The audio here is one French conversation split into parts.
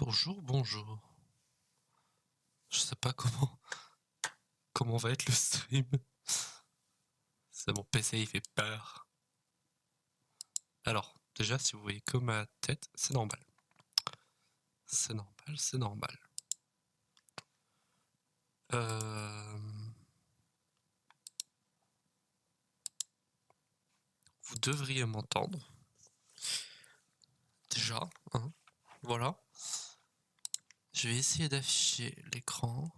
Bonjour, bonjour. Je sais pas comment va être le stream. C'est mon PC, il fait peur. Alors, déjà, si vous voyez que ma tête, c'est normal. C'est normal, c'est normal. Vous devriez m'entendre. Déjà, hein. Voilà. Je vais essayer d'afficher l'écran.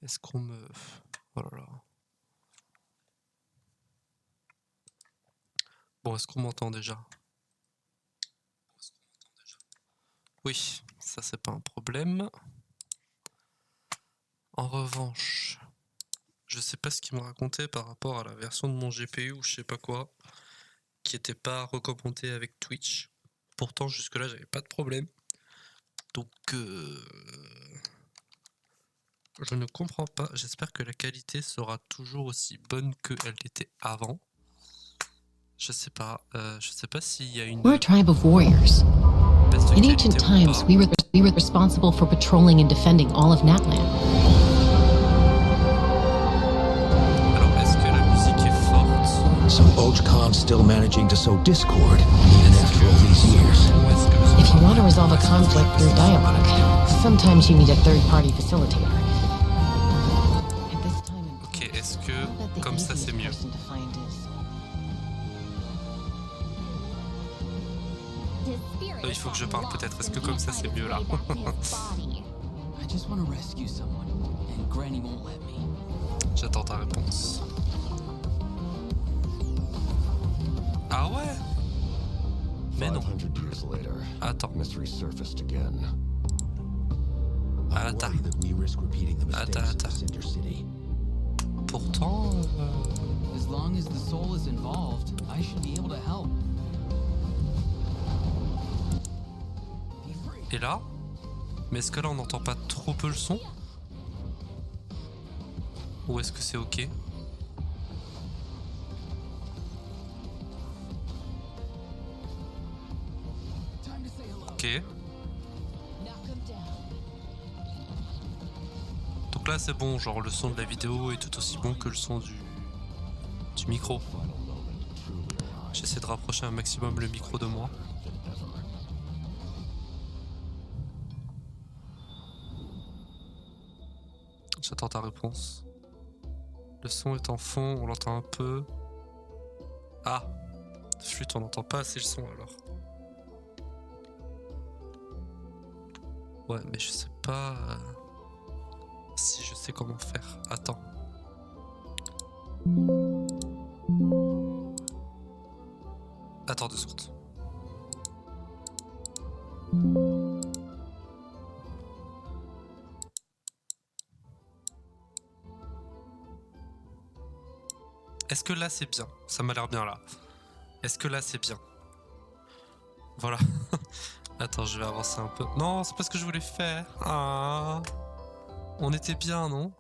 Est-ce qu'on me... Oh là là. Bon, est-ce qu'on m'entend déjà? Oui, ça c'est pas un problème. En revanche, je sais pas ce qu'il me racontait par rapport à la version de mon GPU ou je sais pas quoi, qui était pas recommandée avec Twitch. Pourtant, jusque-là, j'avais pas de problème. Donc, je ne comprends pas. J'espère que la qualité sera toujours aussi bonne qu'elle l'était avant. Je sais pas s'il y a une We're a tribe of warriors. baisse de In qualité ancient ou times, pas. we were responsible for patrolling and defending all of Natlan. Alors, est-ce que la musique est forte? So Ojcon's still managing to sow discord, even after all these years. If you want to resolve a conflict through dialogue, sometimes you need a third-party facilitator. At this time in Ok, place, est-ce I'll que bet the comme ça c'est easiest mieux? person to find is... Il faut que je parle peut-être. Est-ce que comme ça c'est mieux là? I just want to rescue someone, and Granny won't let me. J'attends ta réponse. Ah ouais? Mais non. 500 years later, Attends. mystery surfaced again. I Attends. worry that we risk repeating the mistakes of Attends. the Cinder City. Pourtant... As long as the soul is involved, I should be able to help. Et là? Mais est-ce que là on n'entend pas trop peu le son? Ou est-ce que c'est ok? Ok. Donc là c'est bon, genre le son de la vidéo est tout aussi bon que le son du micro. J'essaie de rapprocher un maximum le micro de moi. J'attends ta réponse. Le son est en fond, on l'entend un peu. Ah! Flûte, on n'entend pas assez le son alors. Ouais, mais je sais pas si je sais comment faire. Attends. Attends 2 secondes. Est-ce que là c'est bien? Ça m'a l'air bien là. Est-ce que là c'est bien? Voilà. Attends, je vais avancer un peu. Non, c'est pas ce que je voulais faire. Ah. On était bien, non?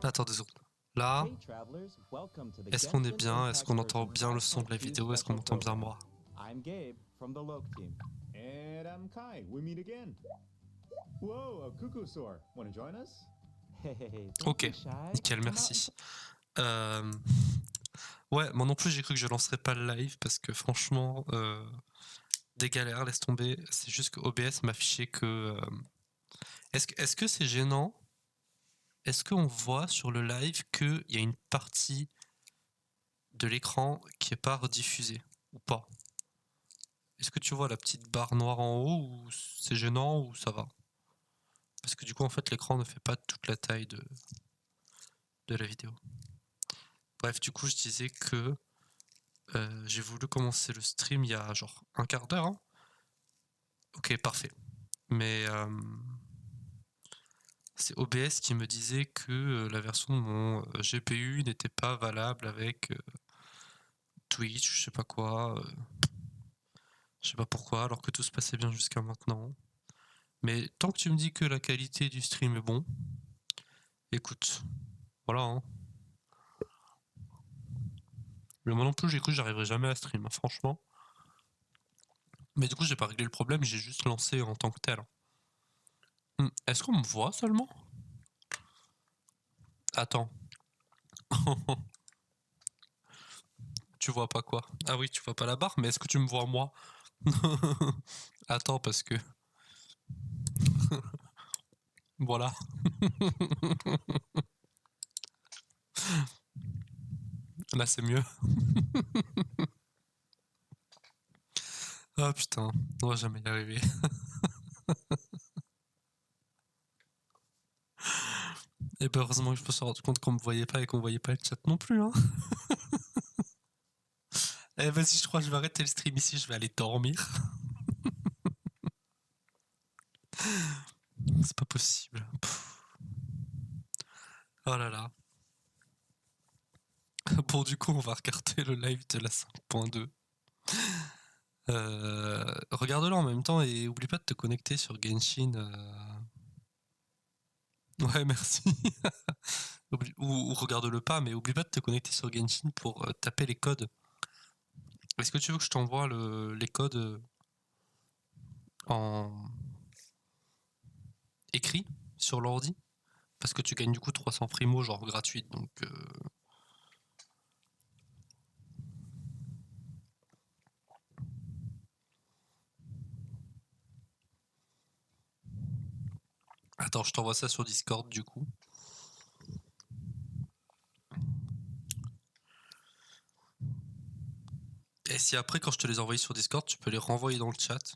Attends 2 secondes. Là, est-ce qu'on est bien? Est-ce qu'on entend bien le son de la vidéo? Est-ce qu'on entend bien moi? I'm Gabe from the Loke team. And I'm Kai. We meet again. Whoa, a cuckoo soar. Want to join us? Hey, Ok, nickel, merci. Ouais, moi non plus j'ai cru que je lancerais pas le live parce que franchement, des galères, laisse tomber. C'est juste que OBS m'affichait que... Est-ce que c'est gênant? Est-ce qu'on voit sur le live qu'il y a une partie de l'écran qui est pas rediffusée ou pas? Est-ce que tu vois la petite barre noire en haut ou c'est gênant ou ça va? Parce que du coup en fait l'écran ne fait pas toute la taille de la vidéo. Bref, du coup je disais que j'ai voulu commencer le stream il y a genre un quart d'heure. Hein. Ok, parfait. Mais c'est OBS qui me disait que la version de mon GPU n'était pas valable avec Twitch, je sais pas quoi. Je sais pas pourquoi, alors que tout se passait bien jusqu'à maintenant. Mais tant que tu me dis que la qualité du stream est bon, écoute, voilà. Hein. Mais moi non plus, j'ai cru que j'arriverais jamais à stream, hein, franchement. Mais du coup, j'ai pas réglé le problème, j'ai juste lancé en tant que tel. Est-ce qu'on me voit seulement? Attends. Tu vois pas quoi? Ah oui, tu vois pas la barre, mais est-ce que tu me vois moi? Attends, parce que... Voilà. Là, c'est mieux. Ah putain, on va jamais y arriver. Et ben heureusement que je me suis rendu compte qu'on me voyait pas et qu'on voyait pas le chat non plus, hein. Eh vas-y, je crois que je vais arrêter le stream ici, je vais aller dormir. C'est pas possible. Oh là là. Bon, du coup, on va regarder le live de la 5.2. Regarde-le en même temps et oublie pas de te connecter sur Genshin. Ouais, merci. ou regarde-le pas, mais oublie pas de te connecter sur Genshin pour taper les codes. Est-ce que tu veux que je t'envoie les codes en écrit sur l'ordi? Parce que tu gagnes du coup 300 primo genre gratuite, donc... Attends, je t'envoie ça sur Discord du coup. Et si après, quand je te les envoie sur Discord, tu peux les renvoyer dans le chat.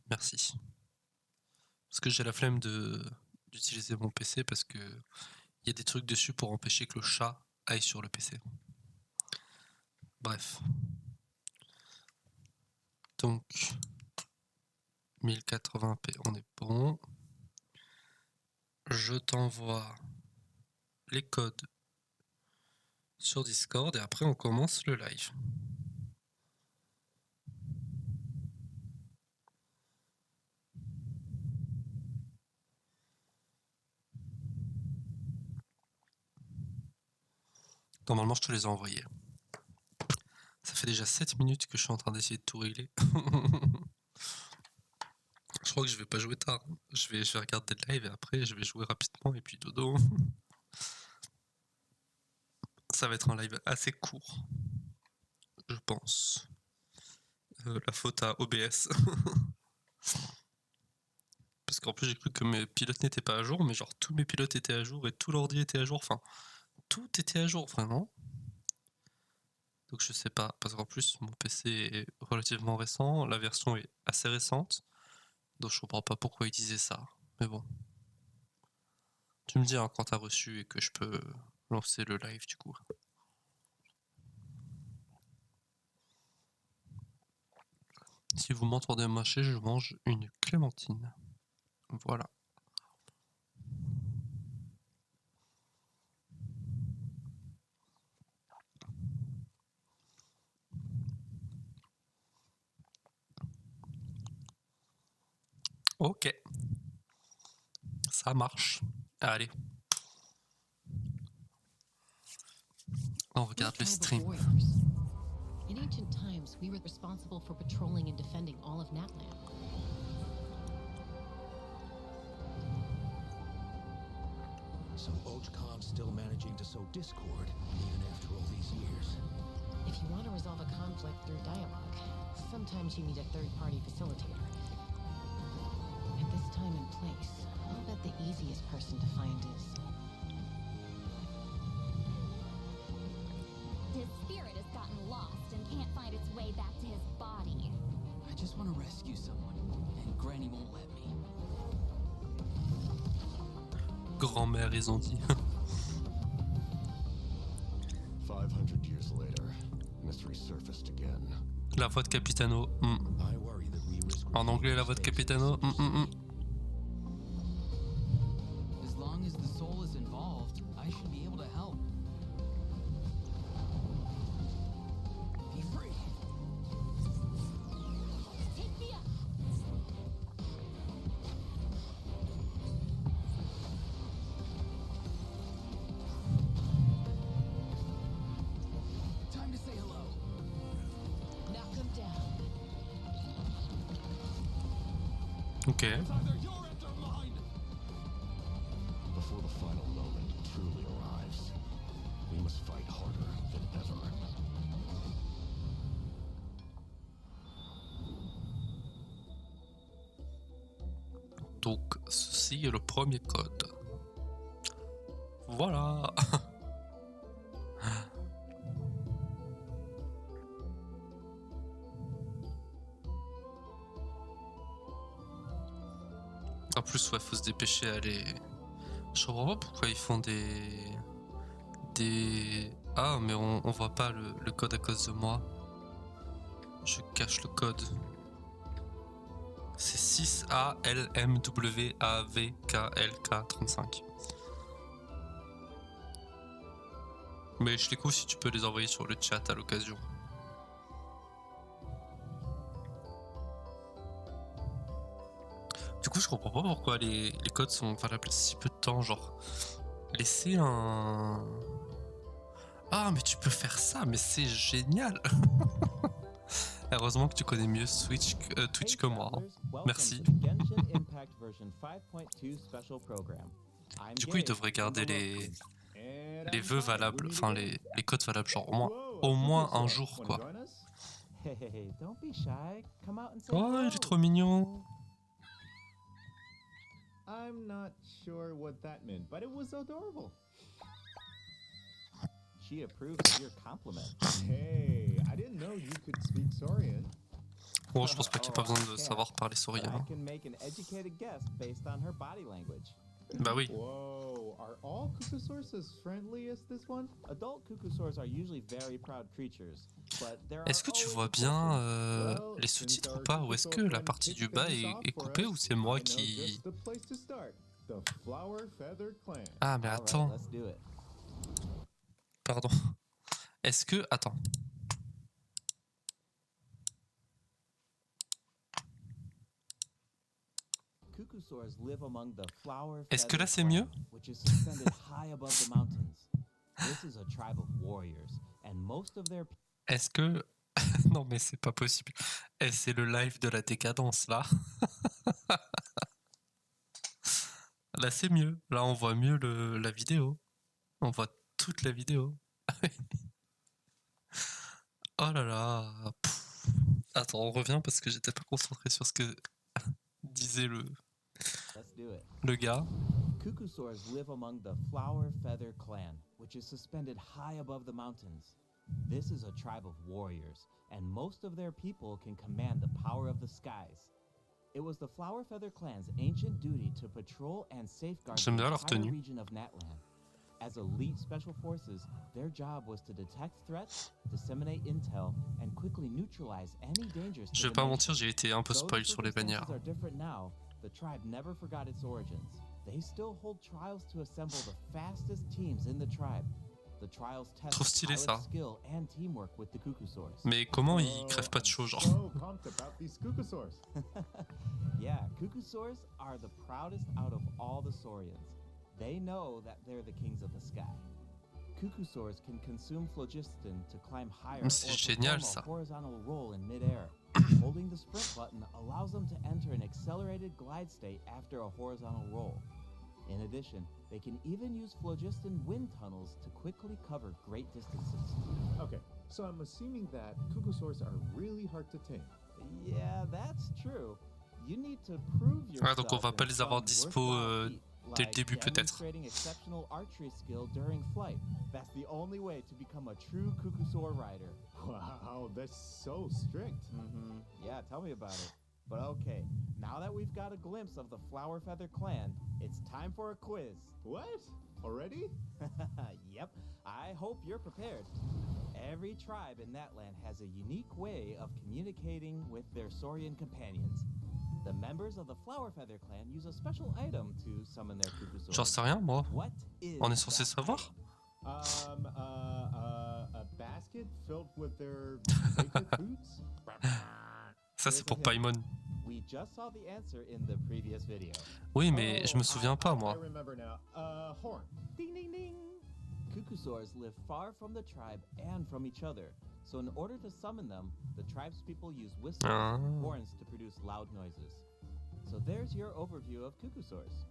Merci. Parce que j'ai la flemme d'utiliser mon PC parce que il y a des trucs dessus pour empêcher que le chat aille sur le PC. Bref. Donc, 1080p, on est bon. Je t'envoie les codes sur Discord et après on commence le live. Normalement, je te les ai envoyés. Ça fait déjà 7 minutes que je suis en train d'essayer de tout régler. Je crois que je vais pas jouer tard. Je vais regarder le live et après je vais jouer rapidement et puis dodo. Ça va être un live assez court, je pense. La faute à OBS. Parce qu'en plus j'ai cru que mes pilotes n'étaient pas à jour, mais genre tous mes pilotes étaient à jour et tout l'ordi était à jour. Enfin, tout était à jour vraiment. Donc je sais pas, parce qu'en plus mon PC est relativement récent, la version est assez récente. Donc je comprends pas pourquoi il disait ça. Mais bon. Tu me dis hein, quand t'as reçu et que je peux lancer le live du coup. Si vous m'entendez mâcher, je mange une clémentine. Voilà. Ok. Ça marche. Allez. On regarde le stream. In ancient times, we were responsible for patrolling and defending all of Natlan. So Ojcon's still managing to sow discord, even after all these years. If you want to resolve a conflict through dialogue, sometimes you need a third-party facilitator. At this time and place, I'll bet the easiest person to find is... His spirit has gotten lost and can't find its way back to his body. I just want to rescue someone, and Granny won't let me. Grand-mère, ils ont dit. 500 years later, mystery surfaced again. La voix de Capitano. I worry that we risk En anglais, la voix de Capitano. As long as the soul is involved, I should be able to help. Be free. Take me up! Ok. It's either your end or mine. Before the final moment truly arrives, we must fight harder than ever. Donc, ceci est le premier code. Voilà. En plus, ouais, faut se dépêcher à aller. Je comprends pas pourquoi ils font des. Ah, mais on voit pas le code à cause de moi. Je cache le code. C'est 6ALMWAVKLK35. Mais je les coupe si tu peux les envoyer sur le chat à l'occasion. Du coup, je comprends pas pourquoi les codes sont valables si peu de temps. Genre, laisser un. Ah, mais tu peux faire ça, mais c'est génial! Heureusement que tu connais mieux Twitch que moi. Hein. Merci. Du coup, ils devraient garder les vœux valables, enfin les codes valables, genre au moins un jour, quoi. Oh, il est trop mignon! I'm not sure what that meant, but it was adorable. She approved of your compliment. Hey, I didn't know you could speak Saurian. Bon, je pense pas qu'il y a pas besoin de savoir parler saurien. I can make an educated guess based on her body language. Bah oui. Whoa, are all cuckoosaurs as friendly as this one? Adult cuckoosaurs are usually very proud creatures, but there are Est-ce que tu always vois bien les sous-titres ou pas? Ou est-ce que la partie du bas est coupée ou c'est moi qui... Ah mais attends. Pardon. Est-ce que... Attends. Est-ce que là c'est mieux? Est-ce que... Non mais c'est pas possible. Eh, c'est le live de la décadence là. Là c'est mieux. Là on voit mieux la vidéo. On voit toute la vidéo. Oh là là. Pff. Attends, on revient parce que j'étais pas concentré sur ce que disait le gars. Cuckoosaurs live among the Flower Feather Clan, which is suspended high above the mountains. This is a tribe of warriors, and most of their people can command the power of the skies. It was the Flower Feather Clan's ancient duty to patrol and safeguard the entire region of Natlan. As elite special forces, their job was to detect threats, disseminate intel, and quickly neutralize any dangers. Je vais pas mentir, j'ai été un peu spoil sur les bannières. The tribe never forgot its origins. They still hold trials to assemble the fastest teams in the tribe. The trials test pilot skill and teamwork with the cuckoosaurs. Mais comment ils crèvent pas de chaud, genre? Yeah, cuckoosaurs are the proudest out of all the saurians. They know that they're the kings of the sky. Cuckoosaurs can consume phlogiston to climb higher or perform a horizontal roll in midair. Holding the sprint button allows them to enter an accelerated glide state after a horizontal roll. In addition, they can even use phlogiston wind tunnels to quickly cover great distances. Okay, so I'm assuming that cuckoosaurs are really hard to tame. Yeah, that's true. You need to prove yourself. Ah, donc on va pas les avoir dispo dès le début peut-être. Exceptional archery skill during flight. That's the only way to become a true cuckoosaur rider. Wow, that's so strict. Yeah, tell me about it. But okay, now that we've got a glimpse of the Flower Feather Clan, it's time for a quiz. What? Already? Yep, I hope you're prepared. Every tribe in Natlan has a unique way of communicating with their saurian companions. The members of the Flower Feather Clan use a special item to summon their cuckoosaurs. J'en sais rien moi. On est censé savoir? A basket filled with their sacred foods? Ça c'est pour Paimon. We just saw the answer in the previous video. Oui, mais je me souviens pas moi. I remember now. Horn. Ding ding ding. Cuckoosaurs live far from the tribe and from each other. So in order to summon them, the tribe's people use whistles and horns to produce loud noises. So there's your overview of cuckoosaurs.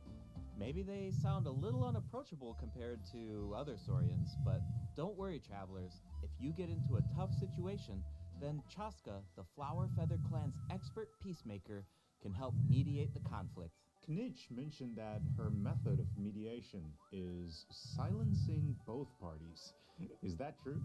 Maybe they sound a little unapproachable compared to other saurians, but don't worry, travelers. If you get into a tough situation, then Chaska, the Flower Feather Clan's expert peacemaker, can help mediate the conflict. Kinich mentioned that her method of mediation is silencing both parties. Is that true?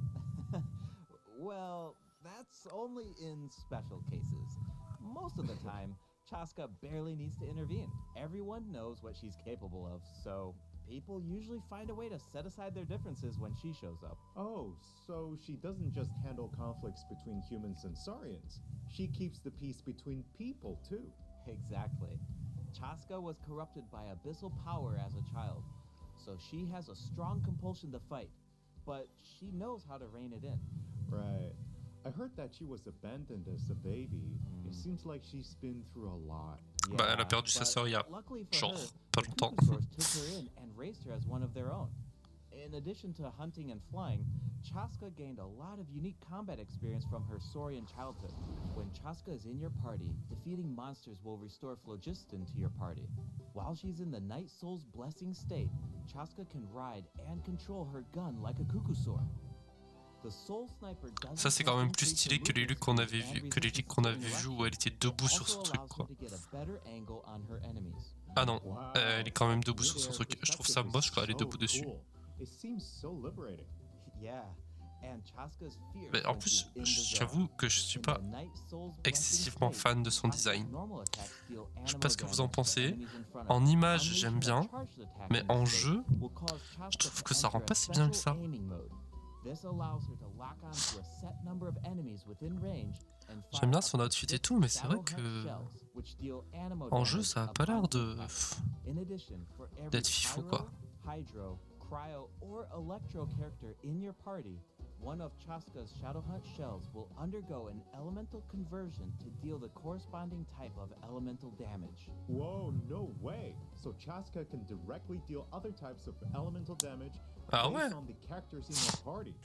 Well, that's only in special cases. Most of the time, Chaska barely needs to intervene. Everyone knows what she's capable of, so people usually find a way to set aside their differences when she shows up. Oh, so she doesn't just handle conflicts between humans and saurians. She keeps the peace between people, too. Exactly. Chaska was corrupted by abyssal power as a child, so she has a strong compulsion to fight, but she knows how to rein it in. Right. I heard that she was abandoned as a baby. It seems like she's been through a lot. Bah, elle a perdu sa sœur il y a Luckily for genre her, pas the longtemps. Cuckoosaurs took her in and raised her as one of their own. In addition to hunting and flying, Chaska gained a lot of unique combat experience from her saurian childhood. When Chaska is in your party, defeating monsters will restore phlogiston to your party. While she's in the Night Soul's blessing state, Chaska can ride and control her gun like a cuckoosaur. The Soul Sniper doesn't Ça c'est quand même plus increase stylé the que les movement Luc qu'on avait speed vu, and que les Luc qu'on avait resistance vu during où elle était debout sur also son truc allows her quoi. to get a better angle on her enemies. Ah non, Wow. elle est quand même debout sur son Mid-air truc. Je trouve ça perspective moche is quand elle est so debout dessus. cool. It seems so liberating. Yeah, and Chaska's fierce Mais en when plus, she's in the zone. j'avoue que je suis In pas the Night Soul's blessing excessivement state, fan de son Chaska's design. normal attacks deal Je sais pas ce que vous en animal damage to pensez. enemies in front of En her. image, Unleashing j'aime a bien, charged attack mais in en this state jeu, will cause Chaska je trouve to que ça rend enter pas a si bien que ça. special aiming mode. This allows her to lock onto a set number of enemies within range and fire J'aime bien up son to outfit et 6 tout, mais c'est vrai Shadowhunt que shells, which deal animal en jeu, damage ça a pas l'air upon de impact. In addition, for every d'être fifou pyro, quoi. hydro, cryo, or electro character in your party, one of Chaska's Shadowhunt shells will undergo an elemental conversion to deal the corresponding type of elemental damage. Whoa, no way. So Chaska can directly deal other types of elemental damage Ah based ouais. on the characters in her party.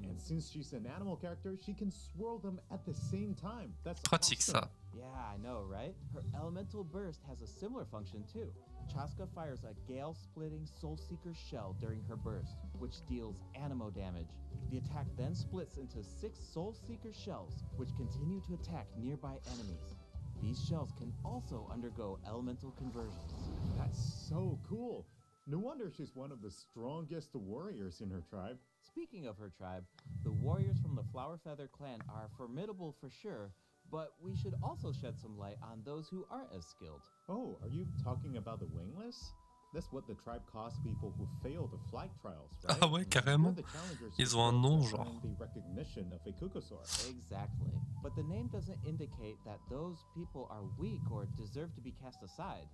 And since she's an animal character, she can swirl them at the same time. That's Pratique awesome. ça. Yeah, I know, right? Her elemental burst has a similar function too. Chaska fires a gale-splitting Soulseeker shell during her burst, which deals animo damage. The attack then splits into 6 Soulseeker shells, which continue to attack nearby enemies. These shells can also undergo elemental conversions. That's so cool. No wonder she's one of the strongest warriors in her tribe. Speaking of her tribe, the warriors from the Flower Feather clan are formidable for sure, but we should also shed some light on those who aren't as skilled. Oh, are you talking about the wingless? That's what the tribe calls people who fail the flight trials, right? Ah ouais, carrément. They're the challengers Ils who ont un fail nom to genre. earn the recognition of a cuckoosaur. Exactly. But the name doesn't indicate that those people are weak or deserve to be cast aside.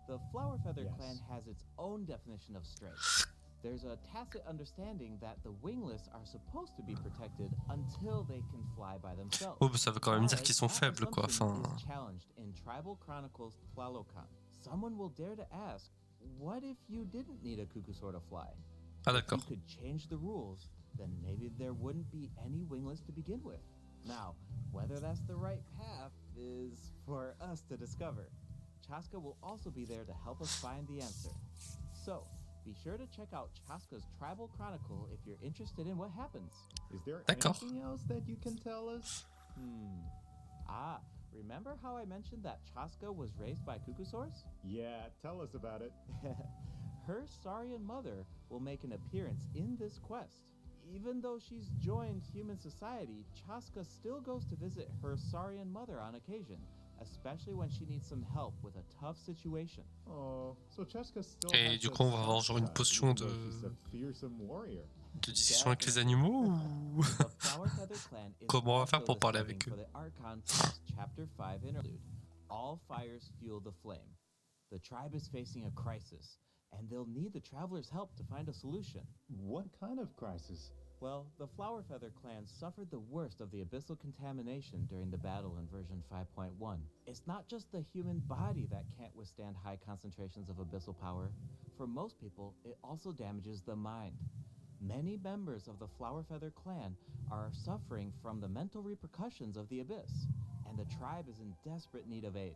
The Flower Feather Yes. clan has its own definition of strength. There's a tacit understanding that the wingless are supposed to be protected until they can fly by themselves. Oh, bah, ça veut quand même dire But qu'ils sont that faibles quoi. assumption Enfin, is challenged in Tribal Chronicles Tlalocan. Someone will dare to ask, what if you didn't need a cuckoosaur to fly? ah If you d'accord. could change the rules, then maybe there wouldn't be any wingless to begin with. Now, whether that's the right path is for us to discover. Chaska will also be there to help us find the answer. So, be sure to check out Chaska's Tribal Chronicle if you're interested in what happens. Is there D'accord. anything else that you can tell us? Remember how I mentioned that Chaska was raised by cuckoosaurs? Yeah, tell us about it. Her Saurian mother will make an appearance in this quest. Even though she's joined human society, Chaska still goes to visit her Saurian mother on occasion, especially when she needs some help with a tough situation. Oh, so Chaska still Et has du that coup, on va avoir soft genre une side, potion even de though she's a fearsome warrior. discussion avec les animaux ou... The Flower Feather clan is Comment on va faire also pour the parler setting avec eux? for the Archon Quest Chapter 5 interlude. All fires fuel the flame. The tribe is facing a crisis, and they'll need the traveler's help to find a solution. What kind of crisis? Well, the Flower Feather clan suffered the worst of the abyssal contamination during the battle in version 5.1. It's not just the human body that can't withstand high concentrations of abyssal power. For most people, it also damages the mind. Many members of the Flower Feather clan are suffering from the mental repercussions of the abyss, and the tribe is in desperate need of aid.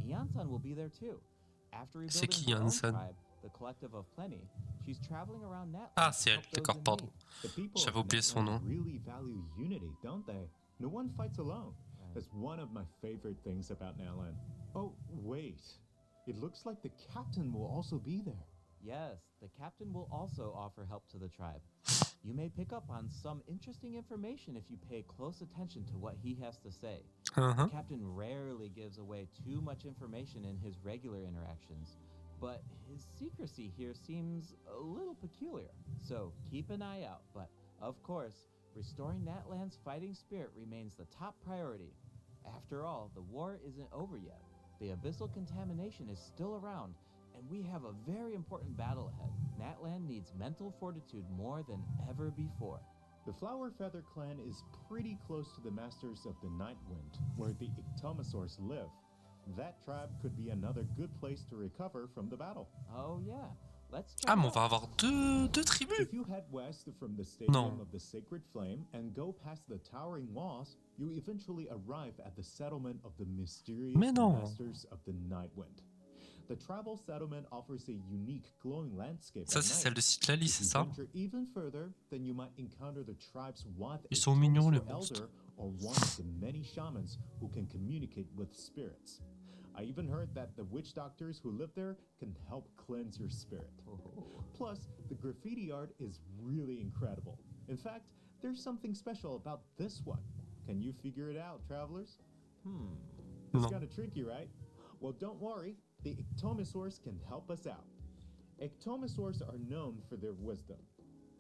Ian-san will be there too. After C'est rebuilding qui, her own Ian-san? tribe, the Collective of Plenty, she's traveling around Natland Ah, to c'est elle, help those d'accord, in pardon. need. The people J'avais of oublié son nom. Natland really value unity, don't they? No one fights alone. That's one of my favorite things about Natland. Oh, wait. It looks like the captain will also be there. Yes, the captain will also offer help to the tribe. You may pick up on some interesting information if you pay close attention to what he has to say. The Uh-huh. captain rarely gives away too much information in his regular interactions, but his secrecy here seems a little peculiar. So keep an eye out, but of course, restoring Natland's fighting spirit remains the top priority. After all, the war isn't over yet. The abyssal contamination is still around, and we have a very important battle ahead. Natland needs mental fortitude more than ever before. The Flower Feather clan is pretty close to the Masters of the Night Wind, where the Ictomosaurs live. That tribe could be another good place to recover from the battle. Oh yeah, let's check Ah, it mais on out. va avoir deux tribus. If you head west from the Stadium Non. of the Sacred Flame and go past the towering walls, you eventually arrive at the settlement of the mysterious Mais non. Masters of the Night Wind. The tribal settlement offers a unique glowing landscape Ça, at c'est night. celle de Citlali, If c'est you ça? venture even further, then you might encounter the tribe's wife Ils sont mignons, les Ictomosaur monstres. elder, or one of the many shamans who can communicate with spirits. I even heard that the witch doctors who live there can help cleanse your spirit. Plus, the graffiti art is really incredible. In fact, there's something special about this one. Can you figure it out, travelers? It's Non. kind of tricky, right? Well, don't worry. The Ictomosaurs can help us out. Ictomosaurs are known for their wisdom.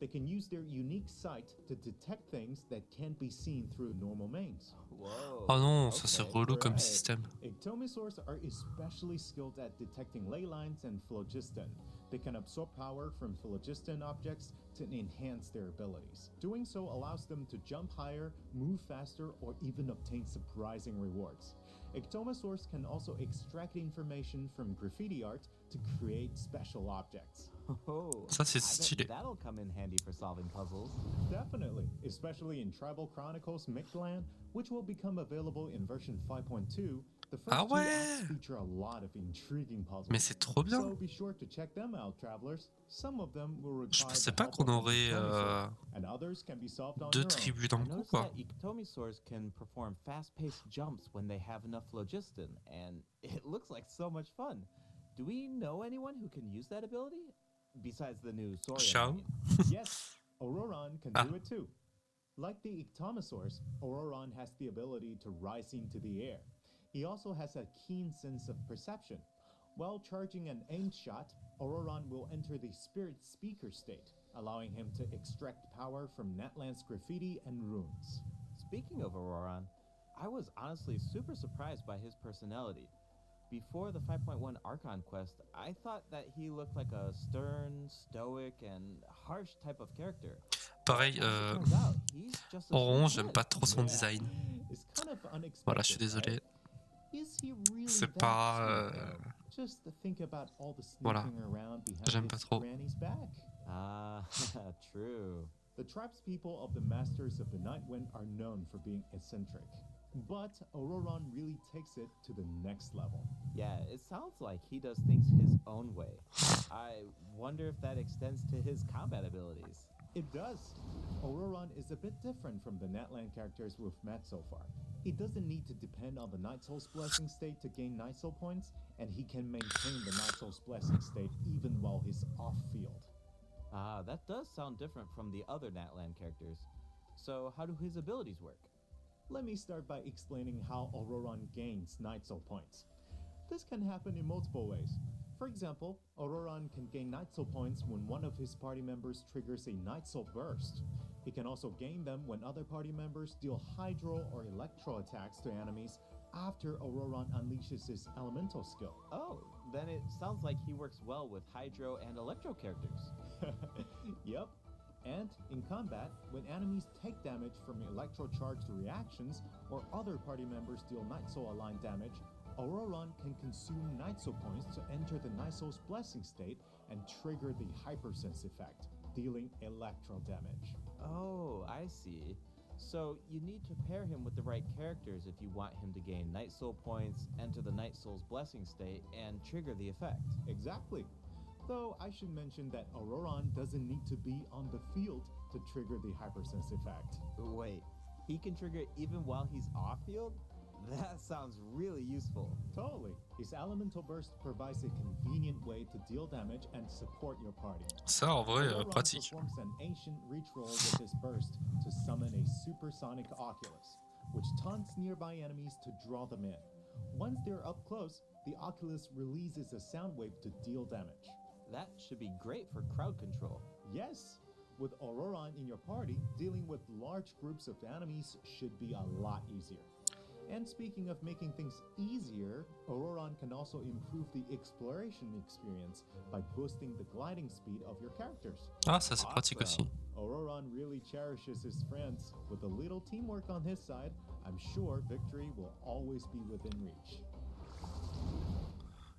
They can use their unique sight to detect things that can't be seen through normal means. Whoa. Oh non, ça c'est Okay, relou comme right. système. Ictomosaurs are especially skilled at detecting ley lines and phlogiston. They can absorb power from phlogiston objects to enhance their abilities. Doing so allows them to jump higher, move faster, or even obtain surprising rewards. Ictomosaurs can also extract information from graffiti art to create special objects. Oh, Ça, c'est I bet stylé. that'll come in handy for solving puzzles. Definitely, especially in Tribal Chronicles Mictlan, which will become available in version 5.2. The first Ah two ouais. acts feature a lot of intriguing puzzles. Mais c'est trop bien. So be sure to check them out, travelers. Some of them will Je require pensais the pas help qu'on of an aurait Ictomosaur, and others can be solved on deux your own. tribus dans I le coup, noticed quoi. that Ictomosaurs can perform fast-paced jumps when they have enough phlogiston, and it looks like so much fun. Do we know anyone who can use that ability? Besides the new Saurian. Shao? I mean. Yes, Auroron can do it too. Like the Ictomosaurs, Auroron has the ability to rise into the air. He also has a keen sense of perception. While charging an aimed shot, Auroron will enter the spirit speaker state, allowing him to extract power from Natland's graffiti and runes. Speaking of Auroron, I was honestly super surprised by his personality. Before the 5.1 Archon quest, I thought that he looked like a stern, stoic, and harsh type of character. Pareil, As it turns out, he's just a Oron, sweet j'aime kid. pas trop son Yeah, design. it's kind of unexpected, Voilà, je suis désolé. right? Is he really C'est that pas, sweet, though? Just to think about all the Voilà. sneaking around behind J'aime pas his trop. granny's back. Ah, true. The tribespeople of the Masters of the Night Wind are known for being eccentric. But Auroron really takes it to the next level. Yeah, it sounds like he does things his own way. I wonder if that extends to his combat abilities. It does. Auroron is a bit different from the Natland characters we've met so far. He doesn't need to depend on the Night Soul's Blessing state to gain Night Soul points, and he can maintain the Night Soul's Blessing state even while he's off-field. Ah, that does sound different from the other Natland characters. So how do his abilities work? Let me start by explaining how Auroron gains Night Soul points. This can happen in multiple ways. For example, Auroron can gain Night Soul points when one of his party members triggers a Night Soul burst. He can also gain them when other party members deal Hydro or Electro attacks to enemies after Auroron unleashes his elemental skill. Oh, then it sounds like he works well with Hydro and Electro characters. Yep. And in combat, when enemies take damage from electro-charged reactions or other party members deal Night Soul aligned damage, Auroron can consume Night Soul points to enter the Night Soul's Blessing state and trigger the Hypersense effect, dealing electro damage. Oh, I see. So you need to pair him with the right characters if you want him to gain Night Soul points, enter the Night Soul's blessing state, and trigger the effect. Exactly. Though I should mention that Auroron doesn't need to be on the field to trigger the hypersense effect. Wait, he can trigger it even while he's off-field? That sounds really useful. Totally. His elemental burst provides a convenient way to deal damage and support your party. Ça, en vrai, Auroron pratique. performs an ancient reach roll with his burst to summon a supersonic Oculus, which taunts nearby enemies to draw them in. Once they're up close, the Oculus releases a sound wave to deal damage. That should be great for crowd control. Yes, with Auroron in your party, dealing with large groups of enemies should be a lot easier. And speaking of making things easier, Auroron can also improve the exploration experience by boosting the gliding speed of your characters. Ah, ça c'est pratique aussi. Auroron really cherishes his friends. With a little teamwork on his side, I'm sure victory will always be within reach.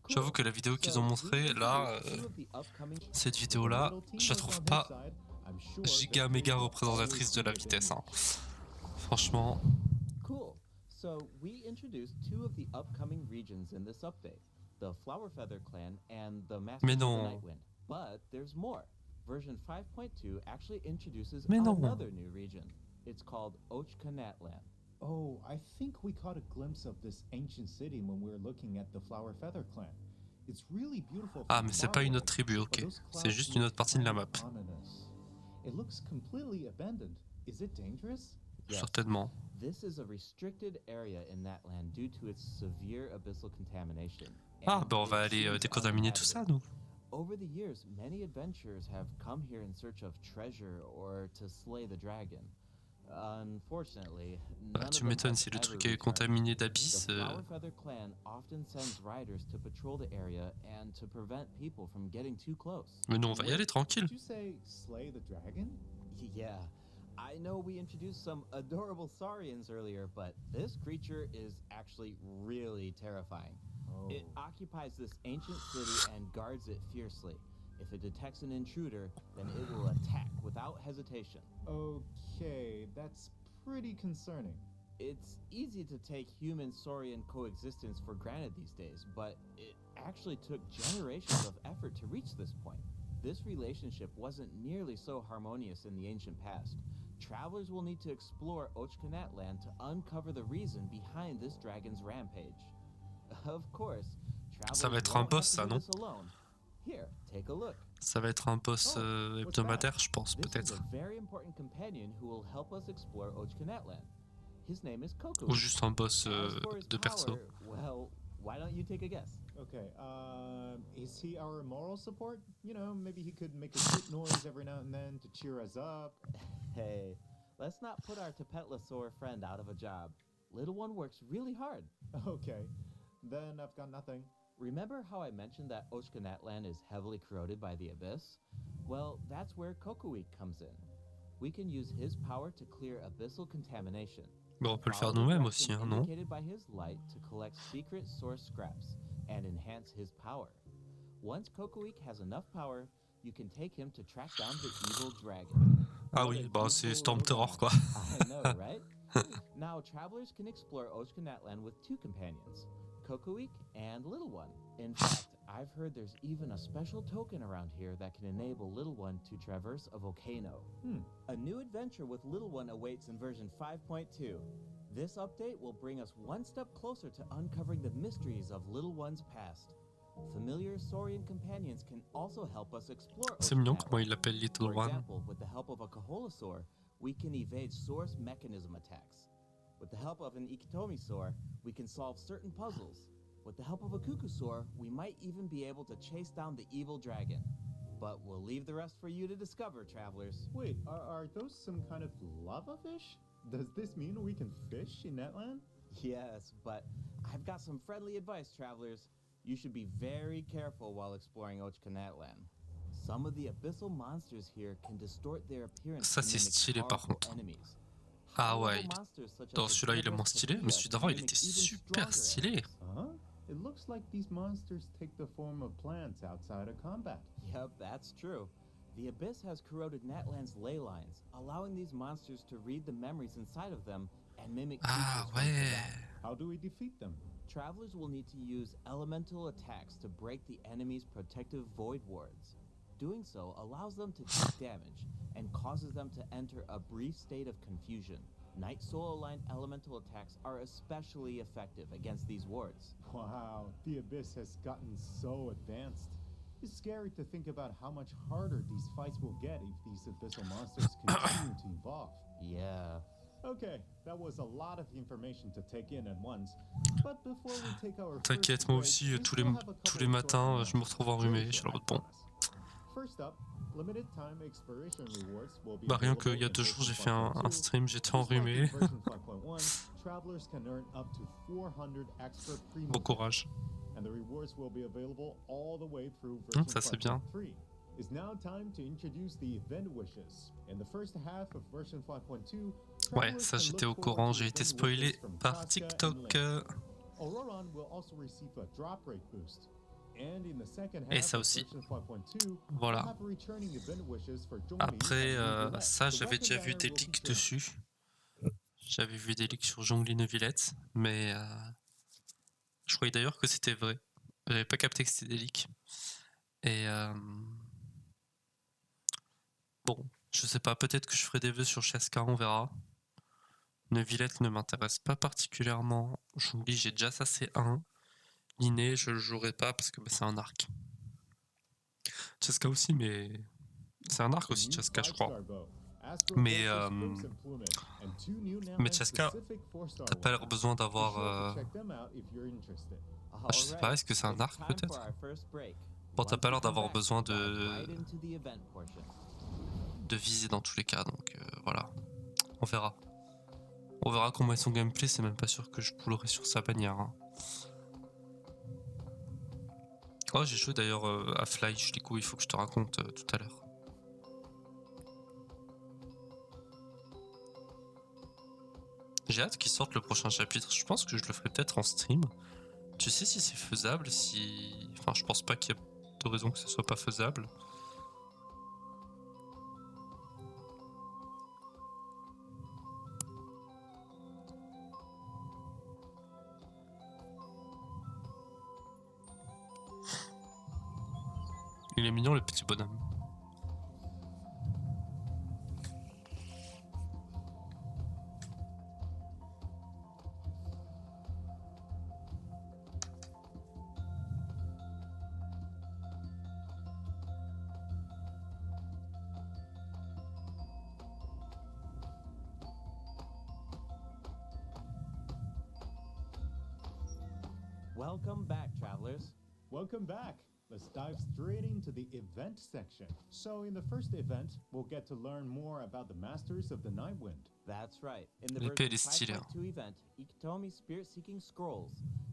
J'avoue que la vidéo qu'ils ont montrée, là, cette vidéo-là, je la trouve pas giga méga représentatrice de la vitesse. Hein. Franchement. Cool. So we introduced two of the upcoming regions in this update, the Flower Feather Clan and the Masters of the Nightwind. But there's more. Version 5.2 actually introduces another new region. It's called Ochkanatlan. Oh, I think we caught a glimpse of this ancient city when we were looking at the Flower Feather Clan. It's really beautiful. Ah, mais c'est pas une autre tribu, ok. C'est juste une autre partie de la map. It looks completely abandoned. Is it dangerous? Yes. Certainement. This is a restricted area in that land due to its severe abyssal contamination. Ah, bah on va aller décontaminer tout ça, nous. Over the years, many adventurers have come here in search of treasure or to slay the dragon. Unfortunately, Bah, tu m'étonnes, si le truc est contaminé d'abysse. The Flower Feather Clan often sends riders to patrol the area and to prevent people from getting too close. Mais nous, on va y aller tranquille. Did you say slay the dragon? Yeah. I know we introduced some adorable saurians earlier, but this creature is actually really terrifying. Oh. It occupies this ancient city and guards it fiercely. If it detects an intruder, then it will attack without hesitation. Okay, that's pretty concerning. It's easy to take human-saurian coexistence for granted these days, but it actually took generations of effort to reach this point. This relationship wasn't nearly so harmonious in the ancient past. Travelers will need to explore Ochkanatlan to uncover the reason behind this dragon's rampage. Of course, Ça va travelers être un won't boss, have to ça, do non? this alone. Here, take a look. Ça va être un boss hebdomadaire, je pense, This is peut-être. a very important companion who will help us explore Ochkanatlan. His name is Coco. Ou juste un boss As for his de perso. power, well, why don't you take a guess? Okay, is he our moral support? You know, maybe he could make a cute noise every now and then to cheer us up. Hey, let's not put our Tapetlosaur friend out of a job. Little one works really hard. Okay, then I've got nothing. Remember how I mentioned that Ochkanatlan is heavily corroded by the abyss? Well, that's where Kokoweek comes in. We can use his power to clear abyssal contamination. Bon, on peut le faire Follow the nous-mêmes direction aussi, hein, non? indicated by his light to collect secret source scraps and enhance his power. Once Kokoweek has enough power, you can take him to track down the evil dragon. Ah oui, bah c'est Storm Terror, quoi. I know, right? Now, travelers can explore Ochkanatlan with two companions, Kokoweek and Little One. In fact, I've heard there's even a special token around here that can enable Little One to traverse a volcano. A new adventure with Little One awaits in version 5.2. This update will bring us one step closer to uncovering the mysteries of Little One's past. Familiar Saurian companions can also help us explore C'est mignon Ochkanatlan. comment il l'appelle Little For One. example, with the help of a Kaholosaur, we can evade source mechanism attacks. With the help of an Ikitomisaur, we can solve certain puzzles. With the help of a Kukusaur, we might even be able to chase down the evil dragon. But we'll leave the rest for you to discover, travelers. Wait, are those some kind of lava fish? Does this mean we can fish in Netland? Yes, but I've got some friendly advice, travelers. You should be very careful while exploring Ochkanatlan. Some of the abyssal monsters here can distort their appearance Ça, to c'est mimic stylé, par powerful contre. enemies. Ah ouais, Powerful monsters such as dans the celui-là il est moins Cerberus stylé, mais celui Tapia d'avant il can était mimic even super stronger stylé. enemies. Huh? It looks like these monsters take the form of plants outside of combat. Yep, that's true. The Abyss has corroded Natlan's ley lines, allowing these monsters to read the memories inside of them and mimic Ah creatures from ouais. Tibet. How do we defeat them? Travelers will need to use elemental attacks to break the enemy's protective void wards. Doing so allows them to take damage and causes them to enter a brief state of confusion. Night Soul-aligned elemental attacks are especially effective against these wards. Wow, the Abyss has gotten so advanced. It's scary to think about how much harder these fights will get if these abyssal monsters continue to evolve. Yeah. Okay, that was a lot of information to take in at once. But before we take our T'inquiète, first moi break, aussi, we tous still les, have a tous couple les of matins, short je me retrouve enrhumé. Je suis là en announcements. mode bon. First up, limited time expiration rewards will be Bah rien qu'il available y a in 2 jours, j'ai version fait un 5.2. stream, j'étais Just like in enrhumé. version 5.1, travelers can earn up to 400 extra primo Bon courage. and the rewards will be available all the way through Ça c'est bien. 5.3. It's now time to introduce the event wishes. In the first half of version 5.2, Ouais, travelers ça can j'étais look au forward courant, to j'ai été event spoilé wishes from par Casca and TikTok. Link. Auroran will also receive a drop rate boost. And in the second Et half ça of aussi. version 5.2, Voilà. we'll have returning event wishes for Zhongli Après, and Neuvillette. ça The j'avais déjà weapon vu banner des will leaks be changed. dessus. J'avais vu des leaks sur Zhongli Neuvillette, mais je croyais d'ailleurs que c'était vrai. J'avais pas capté que c'était des leaks. Et bon, je sais pas, peut-être que je ferai des vœux sur Chaska, on verra. Neuvillette ne m'intéresse pas particulièrement. Zhongli, j'ai déjà ça, c'est 1. L'inné, je le jouerai pas parce que bah, c'est un arc. Chaska aussi, mais c'est un arc aussi, Chaska, je crois. Mais Chaska, t'as pas l'air besoin d'avoir. Ah, je sais pas, est-ce que c'est un arc peut-être? Bon, t'as pas l'air d'avoir besoin de viser dans tous les cas, donc voilà. On verra. On verra comment est son gameplay, c'est même pas sûr que je poulerai sur sa bannière. Hein. Oh, j'ai joué d'ailleurs à Fly, du coup il faut que je te raconte tout à l'heure. J'ai hâte qu'il sorte le prochain chapitre, je pense que je le ferai peut-être en stream. Tu sais si c'est faisable, si... Enfin, je pense pas qu'il y ait de raison que ce soit pas faisable. Il est mignon le petit bonhomme. Welcome back, travelers. Welcome back. Let's dive straight into the event section. So in the first event, we'll get to learn more about the Masters of the Nightwind. That's right. In the L'épée, elle est version stylée. Hein. 5.2 event, Ikitomi Spirit Seeking Scrolls,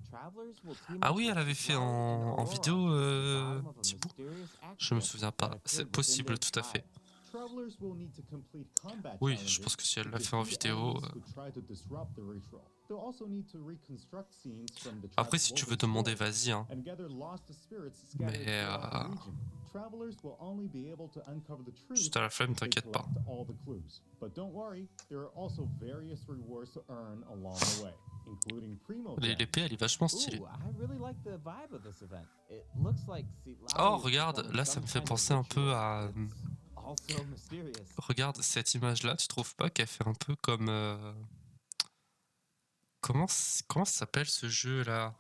travelers will team Ah up oui, with elle avait fait Flower and en Aurora vidéo at the bottom of a Thibaut. mysterious Je me accident souviens that pas. occurred C'est within possible, their tout à fait. tribe. Travelers will need to complete combat Oui, challenges je pense que si elle to l'a fait en defeat vidéo. enemies who try to disrupt the ritual. They'll also need to reconstruct scenes from the Après, tribe's si tu veux woven demander, scrolls vas-y. Hein. and gather lost spirits scattered Mais throughout the region. Travelers will only be able to uncover the truth juste à la flemme, if they t'inquiète pas. collect all the clues. But don't worry, there are also various rewards to earn along the way, including primo gems. L'épée, elle est vachement stylée. Ooh, I really like the vibe of this event. It looks like Oh, regarde, là, ça me fait penser un peu à... Also mysterious. Regarde, cette image-là, tu trouves pas qu'elle fait un peu comme... Comment ça s'appelle ce jeu-là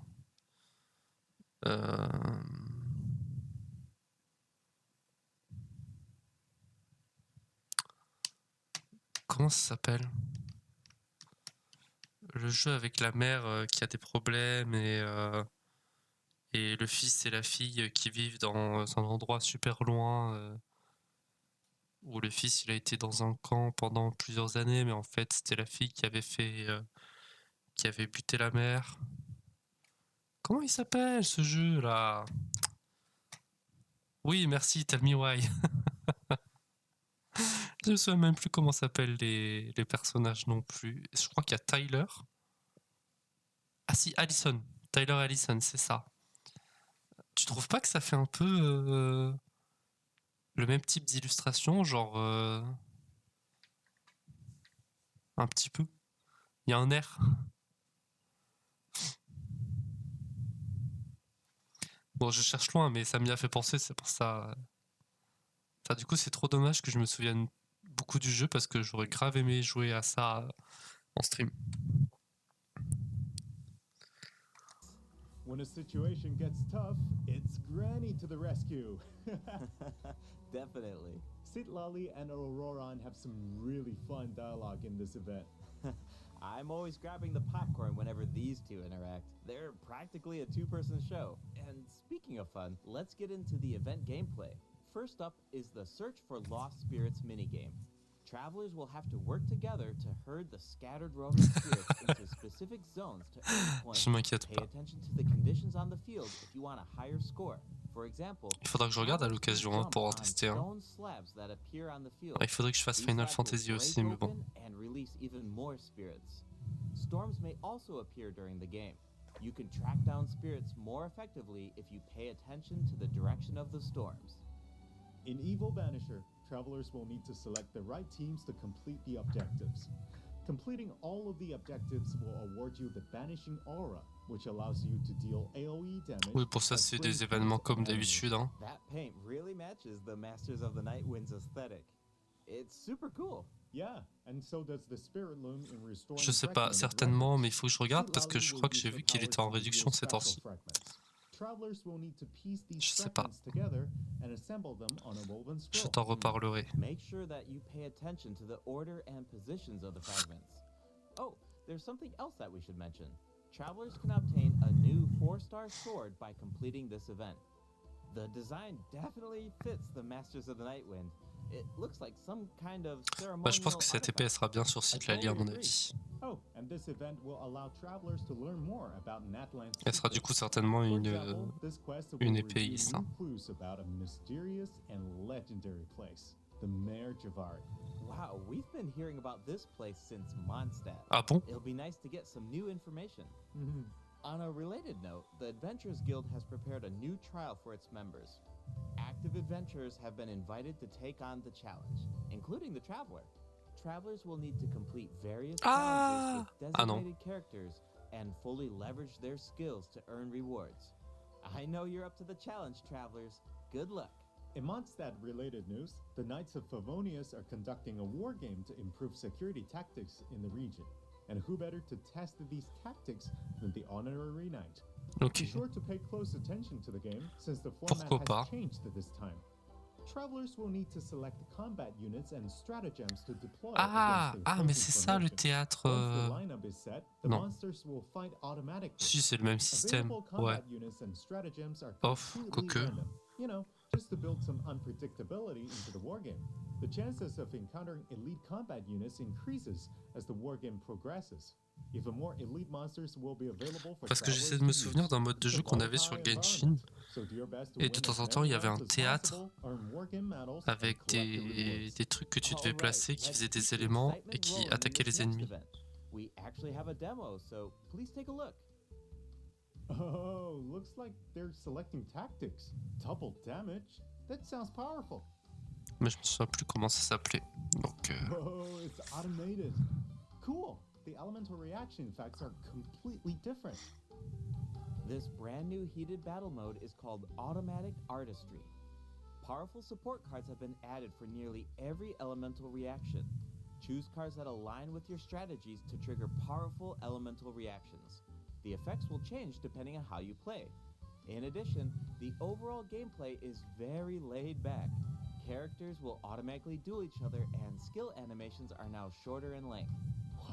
Comment ça s'appelle? Le jeu avec la mère qui a des problèmes et le fils et la fille qui vivent dans un endroit super loin où le fils il a été dans un camp pendant plusieurs années, mais en fait c'était la fille qui avait fait qui avait buté la mère. Comment il s'appelle ce jeu là? Oui, merci, tell me why. Je me souviens même plus comment s'appellent les personnages non plus. Je crois qu'il y a Tyler. Ah si, Allison. Tyler Allison, c'est ça. Tu trouves pas que ça fait un peu le même type d'illustration, genre un petit peu. Il y a un air. Bon, je cherche loin, mais ça m'y a fait penser, c'est pour ça. Enfin, du coup, c'est trop dommage que je me souvienne beaucoup du jeu parce que j'aurais grave aimé jouer à ça en stream. When a situation gets tough, it's Granny to the rescue. Definitely. Citlali and Auroron have some really fun dialogue in this event. I'm always grabbing the popcorn whenever these two interact. They're practically a two-person show. And speaking of fun, let's get into the event gameplay. First up is the Search for Lost Spirits minigame. Travelers will have to work together to herd the scattered roaming spirits into specific zones to earn points. Je m'inquiète Pay pas. attention to the conditions on the field if you want a higher score. For example, Il faudra que je regarde à l'occasion hein, pour en tester un. stone slabs that appear on the field. Il faudrait que je fasse These Final slabs will Fantasy break aussi, mais bon. open and release even more spirits. Storms may also appear during the game. You can track down spirits more effectively if you pay attention to the direction of the storms. In Evil Banisher, travelers will need to select the right teams to complete the objectives. Completing all of the objectives will award you the Banishing Aura, which allows you to deal AoE damage. Oui, pour ça, c'est des événements comme d'habitude. Hein. That paint really matches the Masters of the Night Wind's aesthetic. It's super cool. Yeah, and so does the Spirit Loom in restoring Je sais pas, fragment of certainement, records. mais il faut que je regarde parce que je crois que j'ai vu qu'il était en réduction ces temps-ci. Travelers will need to piece these Je sais pas. fragments together and assemble them on a woven Je scroll. t'en reparlerai. Make sure that you pay attention to the order and positions of the fragments. Oh, there's something else that we should mention. Travelers can obtain a new 4-star sword by completing this event. The design definitely fits the Masters of the Night Wind. It looks like some kind of ceremonial Bah, je pense que cette épée elle artifact. sera bien sur Citlali à mon avis. Oh, and this event will allow travelers to learn more about Natlan's Elle sera du coup secrets. certainement For une example, this quest will une reveal épéiste. new Hein. clues about a mysterious and legendary place, the Mare Javari. Wow, we've been hearing about this place since Mondstadt. Ah bon? It'll be nice to get some new information. On a related note, the Adventurers Guild has prepared a new trial for its members. Active adventurers have been invited to take on the challenge, including the Traveler. Travelers will need to complete various challenges with non. designated characters and fully leverage their skills to earn rewards. I know you're up to the challenge, Travelers. Good luck. In Mondstadt-related news, the Knights of Favonius are conducting a war game to improve security tactics in the region. And who better to test these tactics than the Honorary Knight? Ok. Be sure to pay close attention to the game, since the Pourquoi format pas? has changed this time. Travelers will need to select combat units and stratagems to deploy Ah, against the mais opposing c'est ça le formation. théâtre. Once the lineup is set, the non. monsters will fight automatically. Si, c'est le même système. Available Ouais. combat units and stratagems are Off, completely quoique. random. You know, just to build some unpredictability into the wargame. The chances of encountering elite combat units increases as the wargame progresses. Even more elite monsters will be available for Parce que j'essaie de travelers me to souvenir use. d'un mode de It's a jeu qu'on avait sur volatile Genshin. environment, so do your best to Et de win temps as en temps, il y avait un many rounds as théâtre possible, earn wargame medals, and avec collect the rewards. des trucs que tu devais Alright, placer, qui let's faisaient keep des the éléments excitement et qui rolling in attaquaient this les next ennemis. event. We actually have a demo, so please take a look. Oh, looks like they're selecting tactics. Double damage? That sounds powerful. Mais je me souviens plus comment ça s'appelait. Donc, Oh, it's automated. Cool. The elemental reaction effects are completely different. This brand new heated battle mode is called Automatic Artistry. Powerful support cards have been added for nearly every elemental reaction. Choose cards that align with your strategies to trigger powerful elemental reactions. The effects will change depending on how you play. In addition, the overall gameplay is very laid back. Characters will automatically duel each other and skill animations are now shorter in length.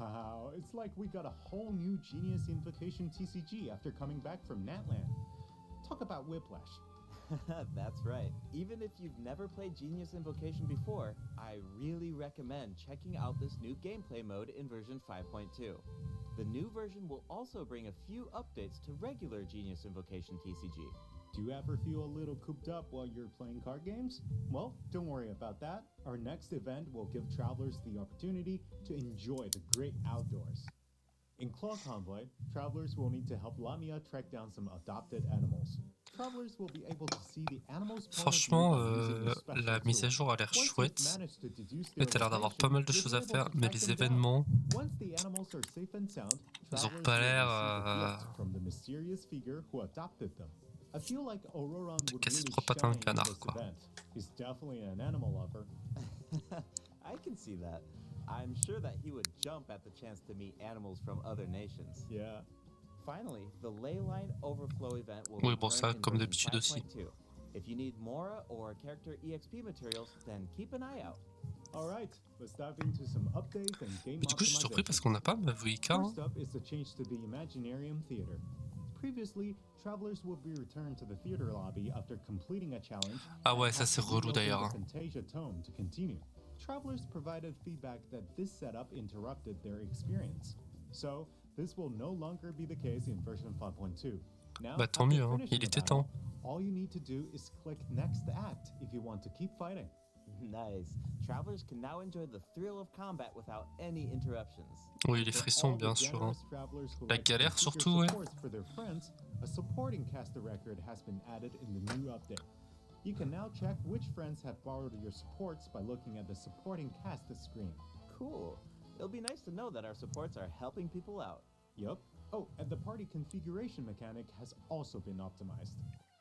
Wow, it's like we got a whole new Genius Invocation TCG after coming back from Natland. Talk about whiplash. That's right. Even if you've never played Genius Invocation before, I really recommend checking out this new gameplay mode in version 5.2. The new version will also bring a few updates to regular Genius Invocation TCG. Do you ever feel a little cooped up while you're playing card games? Well, don't worry about that. Our next event will give travelers the opportunity to enjoy the great outdoors. In Claw Convoy, travelers will need to help Lamia track down some adopted animals. Travelers will be able to see the animal's point of view Franchement, by using a special la mise à tool. jour a l'air Once you've chouette. managed to deduce Mais their t'as l'air d'avoir location, pas mal de you'll choses be à able faire. to Mais track les them down. événements, Once the animals are safe and sound, ils ont travelers pas will l'air receive a gift from the mysterious figure who adopted them. I feel like Auroron would casser really trois pattes à un shine in canard, this quoi. event. He's definitely an animal lover. I can see that. I'm sure that he would jump at the chance to meet animals from other nations. Yeah. Finally, the Leyline Overflow event will Oui, bon, ça, return in comme version d'habitude aussi. 5.2. If you need Mora or character EXP materials, then keep an eye out. Alright, let's dive into some updates and game Mais du coup, je suis surpris parce optimizations. qu'on n'a pas Mavuika. Hein. First up is the change to the Imaginarium Theater. Previously, travelers would be returned to the theater lobby after completing a challenge. Ah ouais, and ça have c'est to relou reopen d'ailleurs. the Hein. Fantasia Tome to continue. Travelers provided feedback that this setup interrupted their experience. So, this will no longer be the case in version 5.2. Now, Bah tant after mieux, hein. finishing Il a était battle, temps. all you need to do is click Next Act if you want to keep fighting. Nice. Travelers can now enjoy the thrill of combat without any interruptions. Oui, les For frissons, all the bien sûr. Hein. generous travelers who La like to galère configure surtout, ouais. supports for their friends, a supporting caster record has been added in the new update. You can now check which friends have borrowed your supports by looking at the supporting cast screen. Cool. It'll be nice to know that our supports are helping people out. Yup. Oh, and the party configuration mechanic has also been optimized.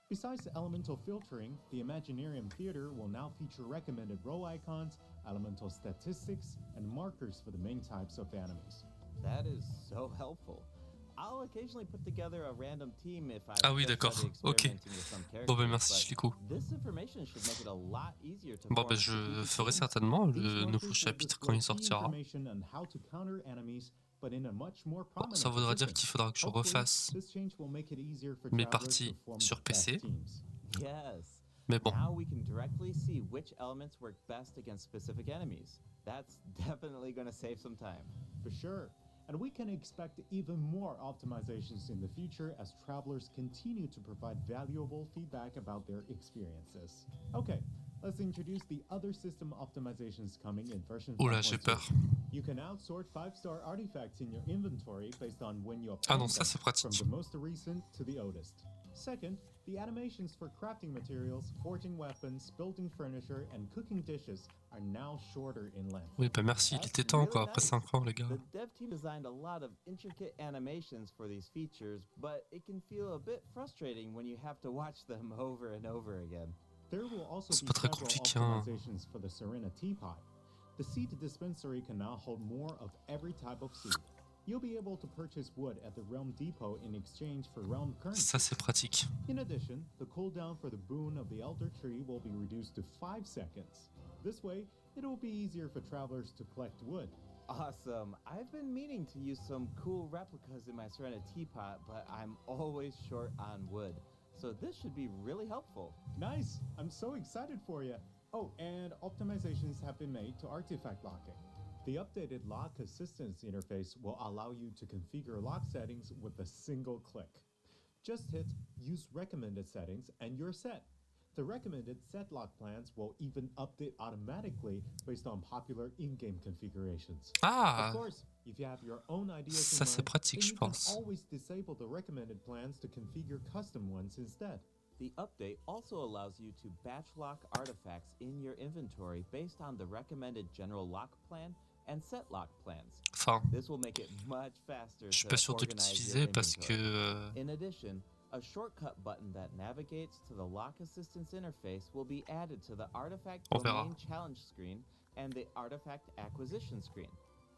Besides elemental filtering, the Imaginarium Theater will now feature recommended role icons, elemental statistics, and markers for the main types of enemies. That is so helpful. I'll occasionally put together a random team if I've Ah oui, just d'accord. started Ok. experimenting with some Bon bah characters, merci but Chlico. this information should make it a lot easier to Bon form bah je strategic ferai teams. certainement These le nouveau markers will chapitre quand display il key sortira. information on how to counter enemies, but in a much more Bon, prominent ça voudra dire position. qu'il faudra que je Hopefully, refasse this change will make it easier for mes travelers parties to form sur the best PC. teams. Yes. Mais bon, Now we can directly see which elements work best against specific enemies. That's definitely going to save some time. For sure. And we can expect even more optimizations in the future as travelers continue to provide valuable feedback about their experiences. Okay, let's introduce the other system optimizations coming in version 5.2. oula, j'ai peur. You can now sort 5-star artifacts in your inventory based on when you Ah obtain non, ça them, c'est from pratique. the most recent to the oldest. Second, the animations for crafting materials, forging weapons, building furniture, and cooking dishes are now shorter in length. Oui bah merci, il That's était temps really quoi, après nice. 5 ans les gars. The dev team designed a lot of intricate animations for these features, but it can feel a bit frustrating when you have to watch them over and over again. There will also C'est be pas très several compliqué, hein. optimizations for the Serena teapot. The seed dispensary can now hold more of every type of seed. You'll be able to purchase wood at the Realm Depot in exchange for Realm currency. Ça c'est pratique. In addition, the cooldown for the boon of the Elder Tree will be reduced to 5 seconds. This way, it will be easier for travelers to collect wood. Awesome. I've been meaning to use some cool replicas in my Serena teapot, but I'm always short on wood. So this should be really helpful. Nice! I'm so excited for you! Oh, and optimizations have been made to artifact locking. The updated lock assistance interface will allow you to configure lock settings with a single click. Just hit Use Recommended Settings and you're set. The recommended set lock plans will even update automatically based on popular in-game configurations. Ah, Of course, if you have your own ideas ça in c'est mind, pratique then je you can pense. always disable the recommended plans to configure custom ones instead. The update also allows you to batch lock artifacts in your inventory based on the recommended general lock plan and set lock plans. Enfin, This will make it much faster je suis to pas sûr de organize your l'utiliser parce que inventory. In addition, a shortcut button that navigates to the lock assistance interface will be added to the artifact On verra. domain challenge screen and the artifact acquisition screen.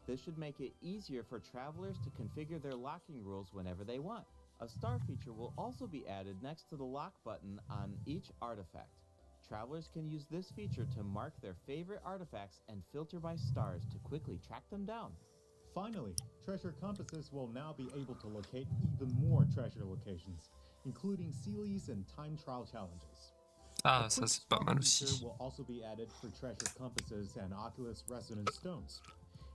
This should make it easier for travelers to configure their locking rules whenever they want. A star feature will also be added next to the lock button on each artifact. Travelers can use this feature to mark their favorite artifacts and filter by stars to quickly track them down. Finally, treasure compasses will now be able to locate even more treasure locations, including Sealies and time trial challenges. Ah, A ça quick c'est pas swap mal feature aussi. will also be added for treasure compasses and Oculus resonance stones.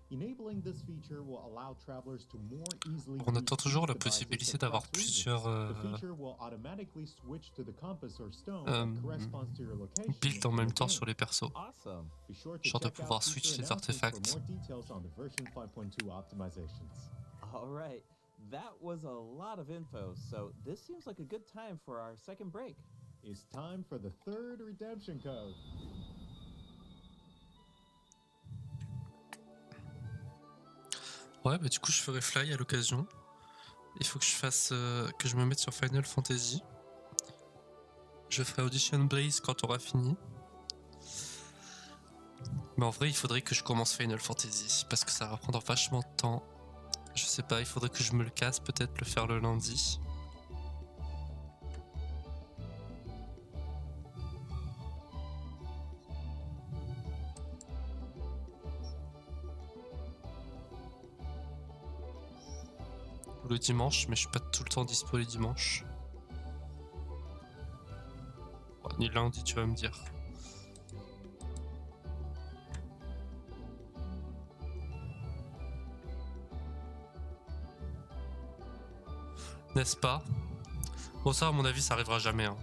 Enabling this feature will allow travelers to more easily On use attend toujours these la devices possibilité d'avoir across regions. plusieurs The feature will automatically switch to the compass or stone that corresponds to your location builds en in même the temps game. sur les persos. Awesome. Be sure to Genre de check out pouvoir future switch les announcements for artefacts. more details on the version 5.2 optimizations. All right, that was a lot of info, so this seems like a good time for our second break. It's time for the third redemption code. Ouais, bah du coup, je ferai Fly à l'occasion. Il faut que je fasse, que je me mette sur Final Fantasy. Je ferai Audition Blaze quand on aura fini. Mais en vrai, il faudrait que je commence Final Fantasy parce que ça va prendre vachement de temps. Je sais pas, il faudrait que je me le casse, peut-être le faire le lundi. Ou le dimanche, mais je suis pas tout le temps dispo les dimanches. Bon, ni lundi, tu vas me dire. N'est-ce pas? Bon, ça, à mon avis, ça arrivera jamais. Hein.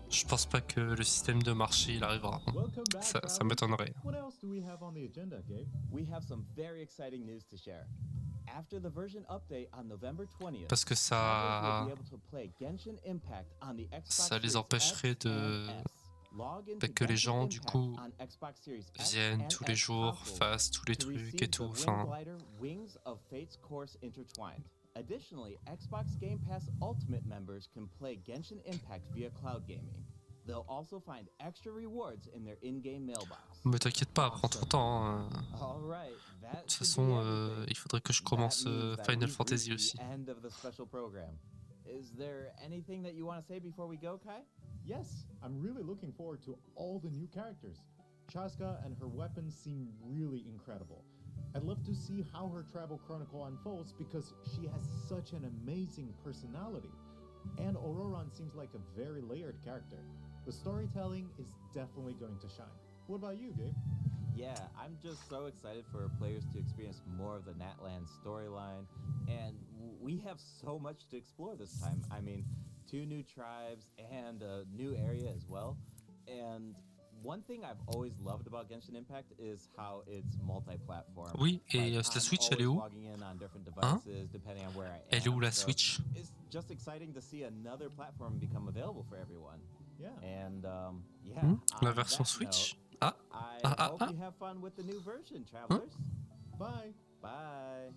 Je pense pas que le système de marché, il arrivera. Welcome back, Ça travelers. m'étonnerait. What else do we have on the agenda, Gabe? We have some very exciting news to share. After the version update on November 20th, Parce que travelers will ça... be able to play Genshin Impact on the Xbox ça les Series empêcherait X de... and S. Log into que les Genshin gens, du Impact coup, on Xbox Series X viennent and tous les S jours, consoles fassent tous les to trucs receive et the tout. Wind Enfin, Glider Wings of Fate's Course Intertwined. Additionally, Xbox Game Pass Ultimate members can play Genshin Impact via cloud gaming. They'll also find extra rewards in their in-game mailbox. mais t'inquiète pas, prends ton temps. Hein. All right, De that toute should façon, be everything. il faudrait que je That commence means that Final we've Fantasy reached aussi. the end of the special program. Is there anything that you want to say before we go, Kai? Yes, I'm really looking forward to all the new characters. Chaska and her weapons seem really incredible. I'd love to see how her travel chronicle unfolds because she has such an amazing personality. And Auroran seems like a very layered character. The storytelling is definitely going to shine. What about you, Gabe? Yeah, I'm just so excited for players to experience more of the Natlan storyline, and we have so much to explore this time. I mean, 2 new tribes and a new area as well. And one thing I've always loved about Genshin Impact is how it's multi-platform. Oui, et Like, la Switch, elle est I'm où? always logging in on different Hein? devices depending on where I am. Elle est où la so Switch? It's just exciting to see another platform become available for everyone. Yeah. And yeah, La on version that Switch? note, Ah, I ah, ah, hope ah. you have fun with the new version, travelers. Bye. Bye.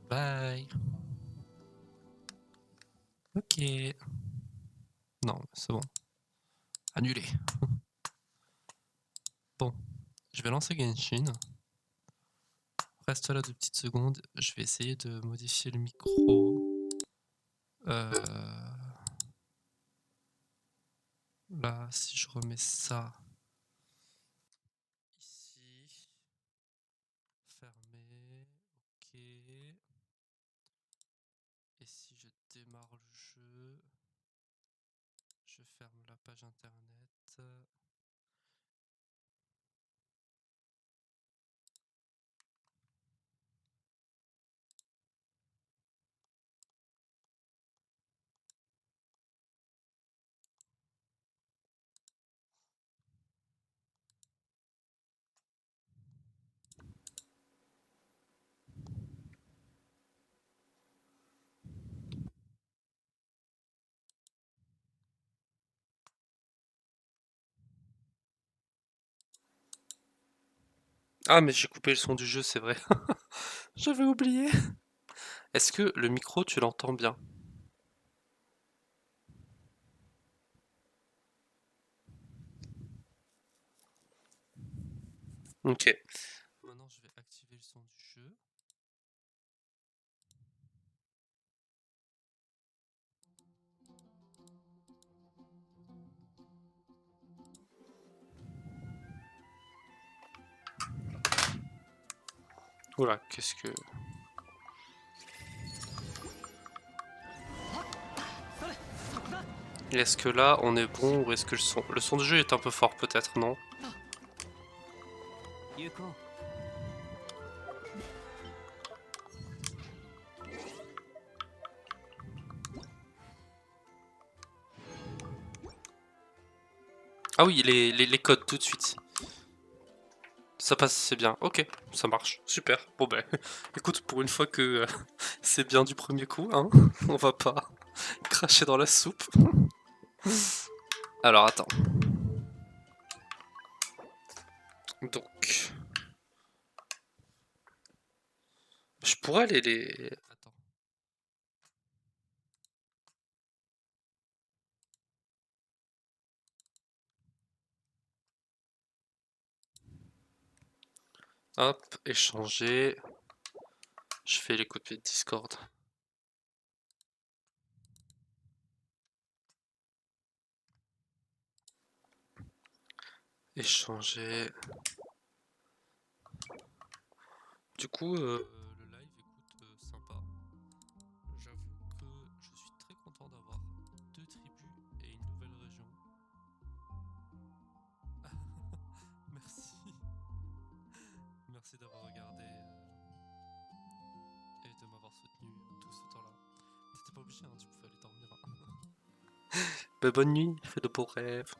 Bye. Ok. Non, c'est bon. Annulé. Bon, je vais lancer Genshin. Reste là 2 petites secondes. Je vais essayer de modifier le micro. Là, si je remets ça ici, fermé, ok. Et si je démarre le jeu, je ferme la page internet. Ah, mais j'ai coupé le son du jeu, c'est vrai. J'avais oublié. Est-ce que le micro, tu l'entends bien? Ok. Maintenant, je vais activer le son du jeu. Oula, qu'est-ce que... Est-ce que là, on est bon ou est-ce que le son du jeu est un peu fort peut-être, non? Ah oui, les codes tout de suite. Ça passe, c'est bien. Ok, ça marche. Super. Bon ben, écoute, pour une fois que c'est bien du premier coup, hein, on va pas cracher dans la soupe. Alors attends. Donc, je pourrais aller les... Attends. Hop, échanger. Je fais les copies de Discord. Échanger. Du coup, le live, écoute, sympa. J'avoue que je suis très content d'avoir 2 tribus et une nouvelle région. Merci. Merci d'avoir regardé et de m'avoir soutenu tout ce temps-là. T'étais pas obligé, hein, tu pouvais aller dormir. Hein. Bah, bonne nuit, fais de beaux rêves.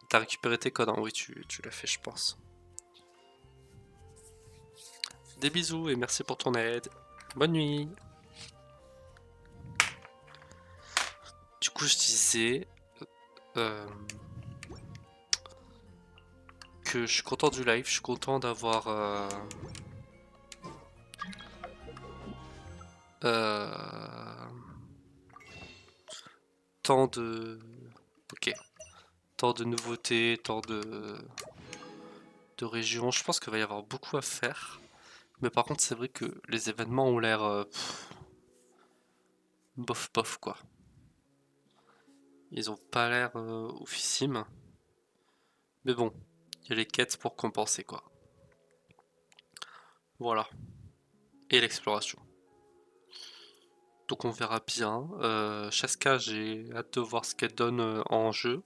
T'as récupéré tes codes, hein? Oui, tu l'as fait, je pense. Des bisous et merci pour ton aide. Bonne nuit. Du coup, je disais que je suis content du live, je suis content d'avoir tant de... Ok. Tant de nouveautés, tant de régions. Je pense qu'il va y avoir beaucoup à faire. Mais par contre, c'est vrai que les événements ont l'air... bof bof quoi. Ils ont pas l'air oufissimes. Mais bon, il y a les quêtes pour compenser quoi. Voilà. Et l'exploration. Donc on verra bien. Chaska, j'ai hâte de voir ce qu'elle donne en jeu.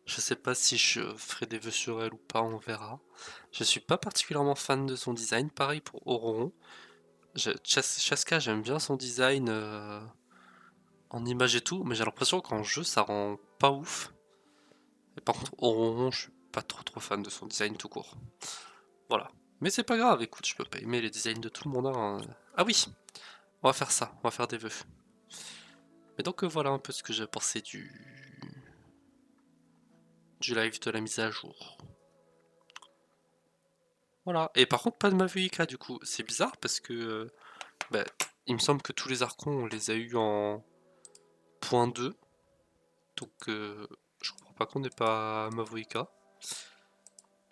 Je sais pas si je ferai des vœux sur elle ou pas, on verra. Je suis pas particulièrement fan de son design, pareil pour Auron. Chaska, j'aime bien son design en image et tout, mais j'ai l'impression qu'en jeu ça rend pas ouf. Et par contre, Auron, je suis pas trop fan de son design tout court. Voilà. Mais c'est pas grave, écoute, je peux pas aimer les designs de tout le monde. Hein. Ah oui, on va faire ça, on va faire des vœux. Mais donc voilà un peu ce que j'ai pensé du live de la mise à jour. Voilà. Et par contre, pas de Mavuika du coup. C'est bizarre parce que bah, il me semble que tous les archons, on les a eu en point 2. Donc je comprends pas qu'on n'ait pas Mavuika.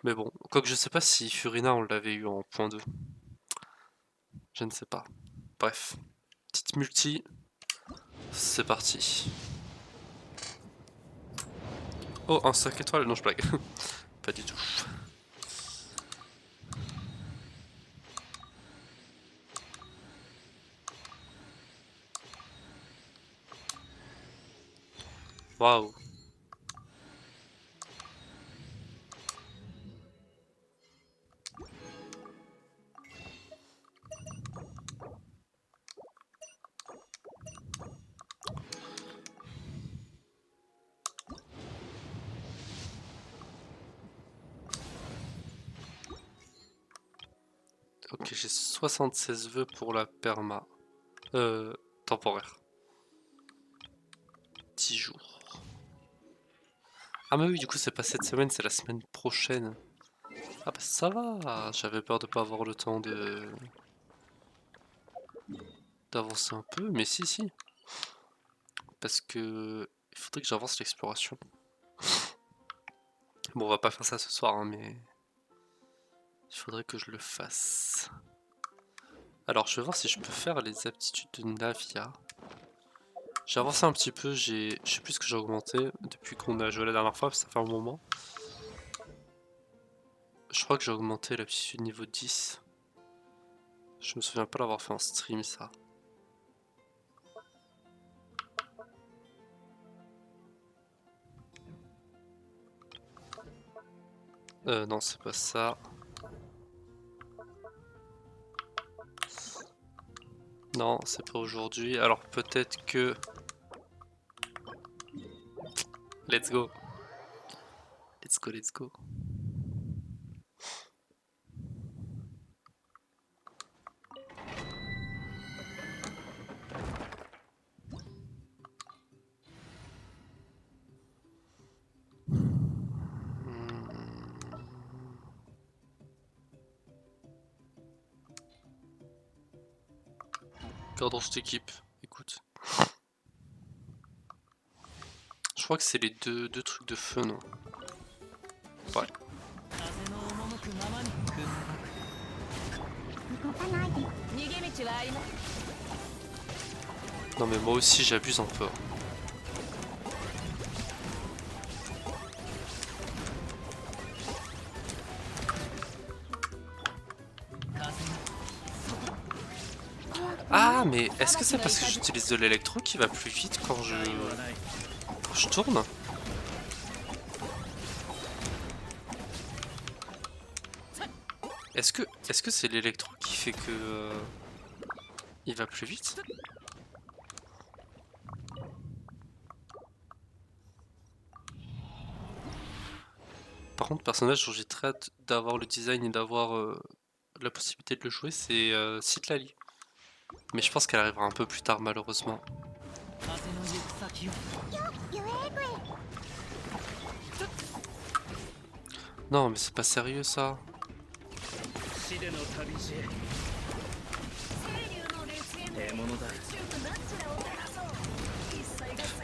Mais bon, quoique je sais pas si Furina on l'avait eu en point 2. Je ne sais pas. Bref. Petite multi. C'est parti. Oh, un 5 étoiles? Non, je blague. Pas du tout. Waouh. Ok, j'ai 76 vœux pour la perma. Temporaire. 10 jours. Ah mais oui, du coup c'est pas cette semaine, c'est la semaine prochaine. Ah bah ça va, j'avais peur de pas avoir le temps de... d'avancer un peu, mais si. Parce que... il faudrait que j'avance l'exploration. Bon, on va pas faire ça ce soir, hein, mais... il faudrait que je le fasse. Alors, je vais voir si je peux faire les aptitudes de Navia. J'ai avancé un petit peu, je sais plus ce que j'ai augmenté depuis qu'on a joué la dernière fois, parce que ça fait un moment. Je crois que j'ai augmenté l'aptitude niveau 10. Je me souviens pas l'avoir fait en stream, ça. Non, c'est pas ça. Non, c'est pas aujourd'hui. Alors peut-être que... Let's go. Let's go. Gardons cette équipe. Écoute. Je crois que c'est les deux trucs de feu, non? Ouais. Non mais moi aussi j'abuse un peu. Ah mais est-ce que c'est parce que j'utilise de l'électro qui va plus vite quand je tourne? Est-ce que c'est l'électro qui fait que il va plus vite? Par contre, personnage dont j'ai très hâte d'avoir le design et d'avoir la possibilité de le jouer, c'est Citlali. Mais je pense qu'elle arrivera un peu plus tard malheureusement. Non mais c'est pas sérieux ça.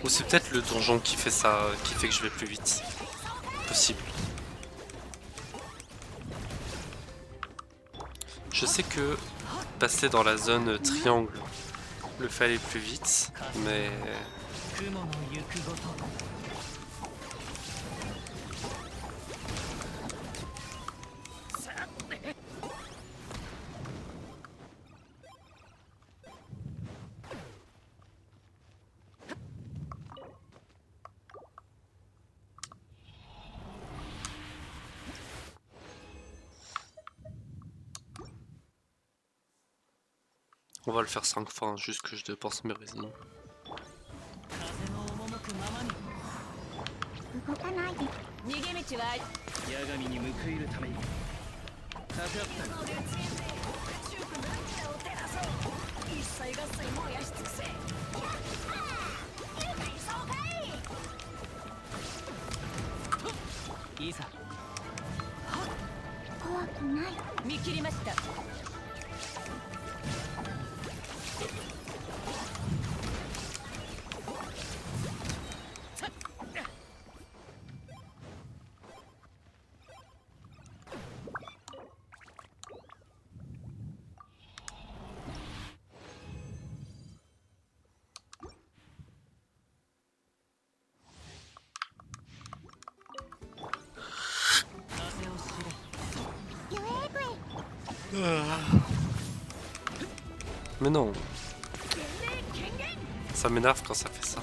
Ou c'est peut-être le donjon qui fait ça, qui fait que je vais plus vite. Possible. Je sais que passer dans la zone triangle le fait aller plus vite, mais... On va le faire 5 fois, hein, juste que je dépense mes résines. Mais non. Ça m'énerve quand ça fait ça.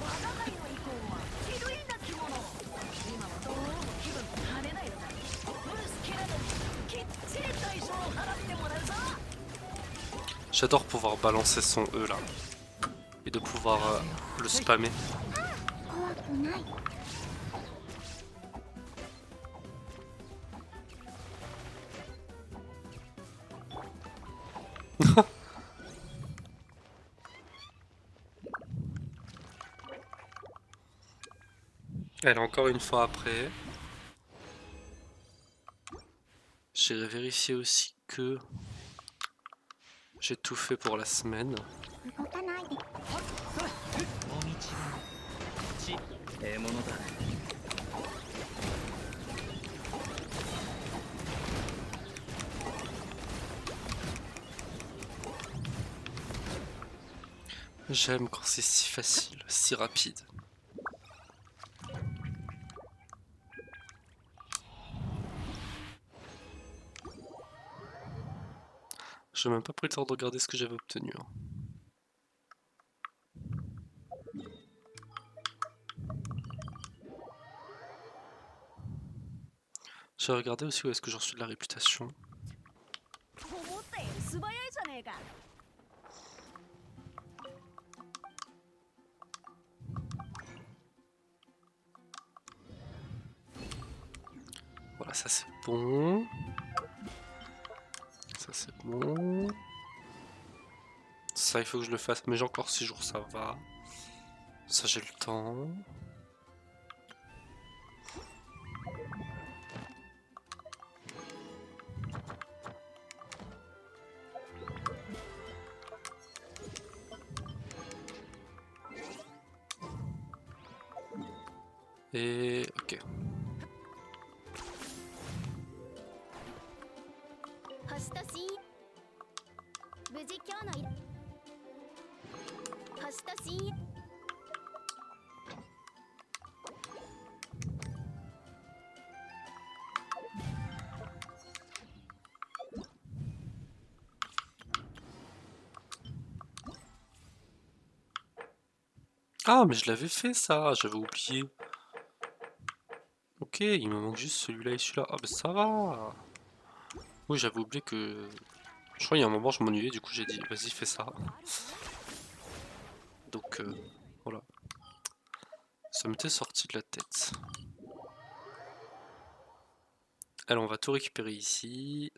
J'adore pouvoir balancer son E là. Et de pouvoir le spammer. Elle encore une fois après. J'irai vérifier aussi que j'ai tout fait pour la semaine. J'aime quand c'est si facile, si rapide. J'ai même pas pris le temps de regarder ce que j'avais obtenu. J'ai regardé aussi où est-ce que j'en suis de la réputation. Voilà, ça c'est bon. Ça c'est bon. Ça il faut que je le fasse, mais j'ai encore 6 jours, ça va. Ça j'ai le temps. Et ok. 星とし無事今日のい星とし Ah, mais je l'avais fait ça, j'avais oublié. Ok, il me manque juste celui-là et celui-là. Ah, bah ça va. Oui, j'avais oublié que. Je crois qu'il y a un moment, je m'ennuyais, du coup j'ai dit, vas-y, fais ça. Donc, voilà. Ça m'était sorti de la tête. Alors, on va tout récupérer ici.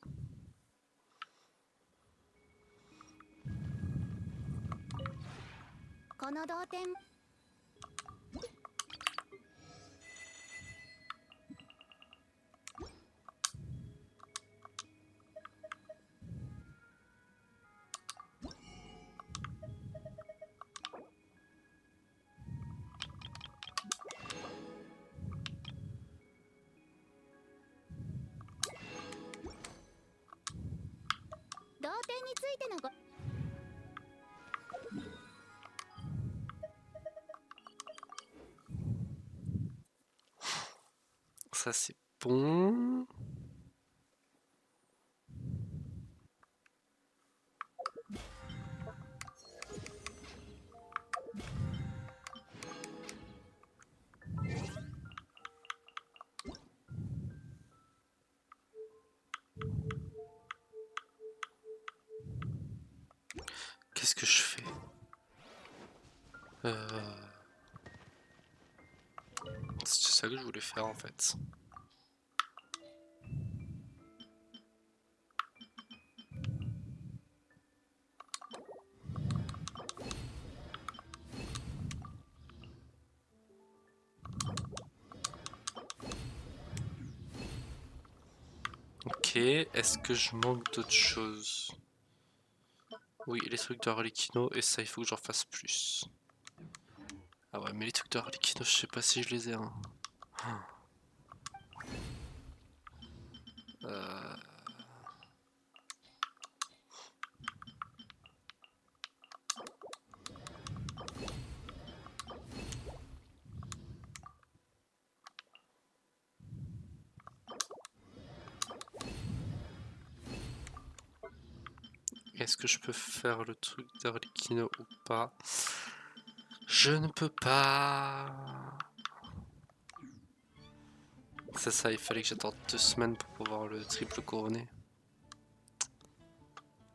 Ça, c'est bon. Qu'est-ce que je fais? C'est ça que je voulais faire en fait. Ok, est-ce que je manque d'autres choses? Oui, les trucs d'Arlecchino, et ça il faut que j'en fasse plus. Ah ouais, mais les trucs d'Arlecchino, je sais pas si je les ai. Hein. Est-ce que je peux faire le truc d'Arlecchino ou pas? Je ne peux pas. C'est ça, il fallait que j'attende 2 semaines pour pouvoir le triple couronner.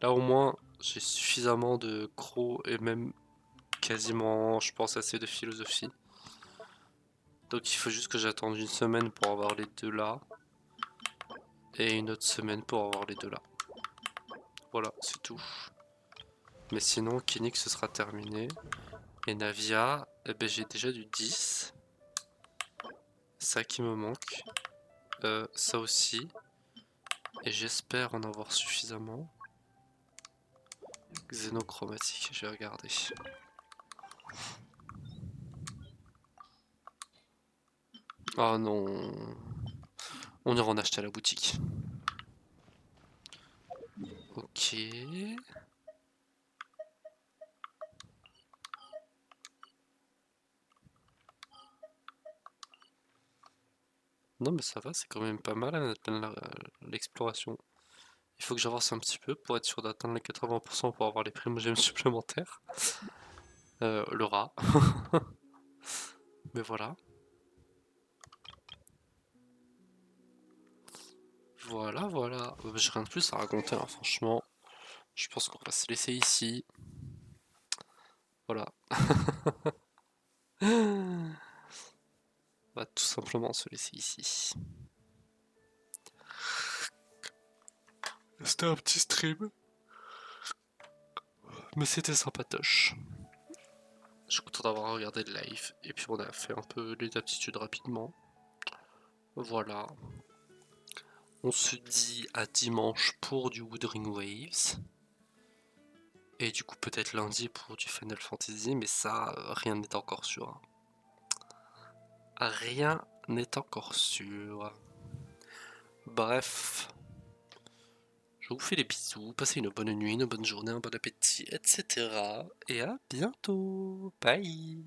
Là au moins, j'ai suffisamment de crocs et même quasiment, je pense, assez de philosophie. Donc il faut juste que j'attende 1 semaine pour avoir les deux là. Et une autre semaine pour avoir les deux là. Voilà, c'est tout. Mais sinon, kinich ce sera terminé. Et Navia, eh ben, j'ai déjà du 10. Ça qui me manque. Ça aussi. Et j'espère en avoir suffisamment. Xénochromatique, je vais regarder. Oh non. On ira en acheter à la boutique. Ok. Non mais ça va, c'est quand même pas mal l'exploration. Il faut que j'avance un petit peu pour être sûr d'atteindre les 80% pour avoir les primogèmes supplémentaires. Le rat. Mais voilà. Voilà, voilà. J'ai rien de plus à raconter, hein, franchement. Je pense qu'on va se laisser ici. Voilà. On va tout simplement se laisser ici. C'était un petit stream. Mais c'était sympatoche. Je suis content d'avoir regardé le live. Et puis on a fait un peu les aptitudes rapidement. Voilà. On se dit à dimanche pour du Wuthering Waves. Et du coup peut-être lundi pour du Final Fantasy. Mais ça, rien n'est encore sûr. Rien n'est encore sûr. Bref. Je vous fais des bisous, passez une bonne nuit, une bonne journée, un bon appétit, etc. Et à bientôt. Bye.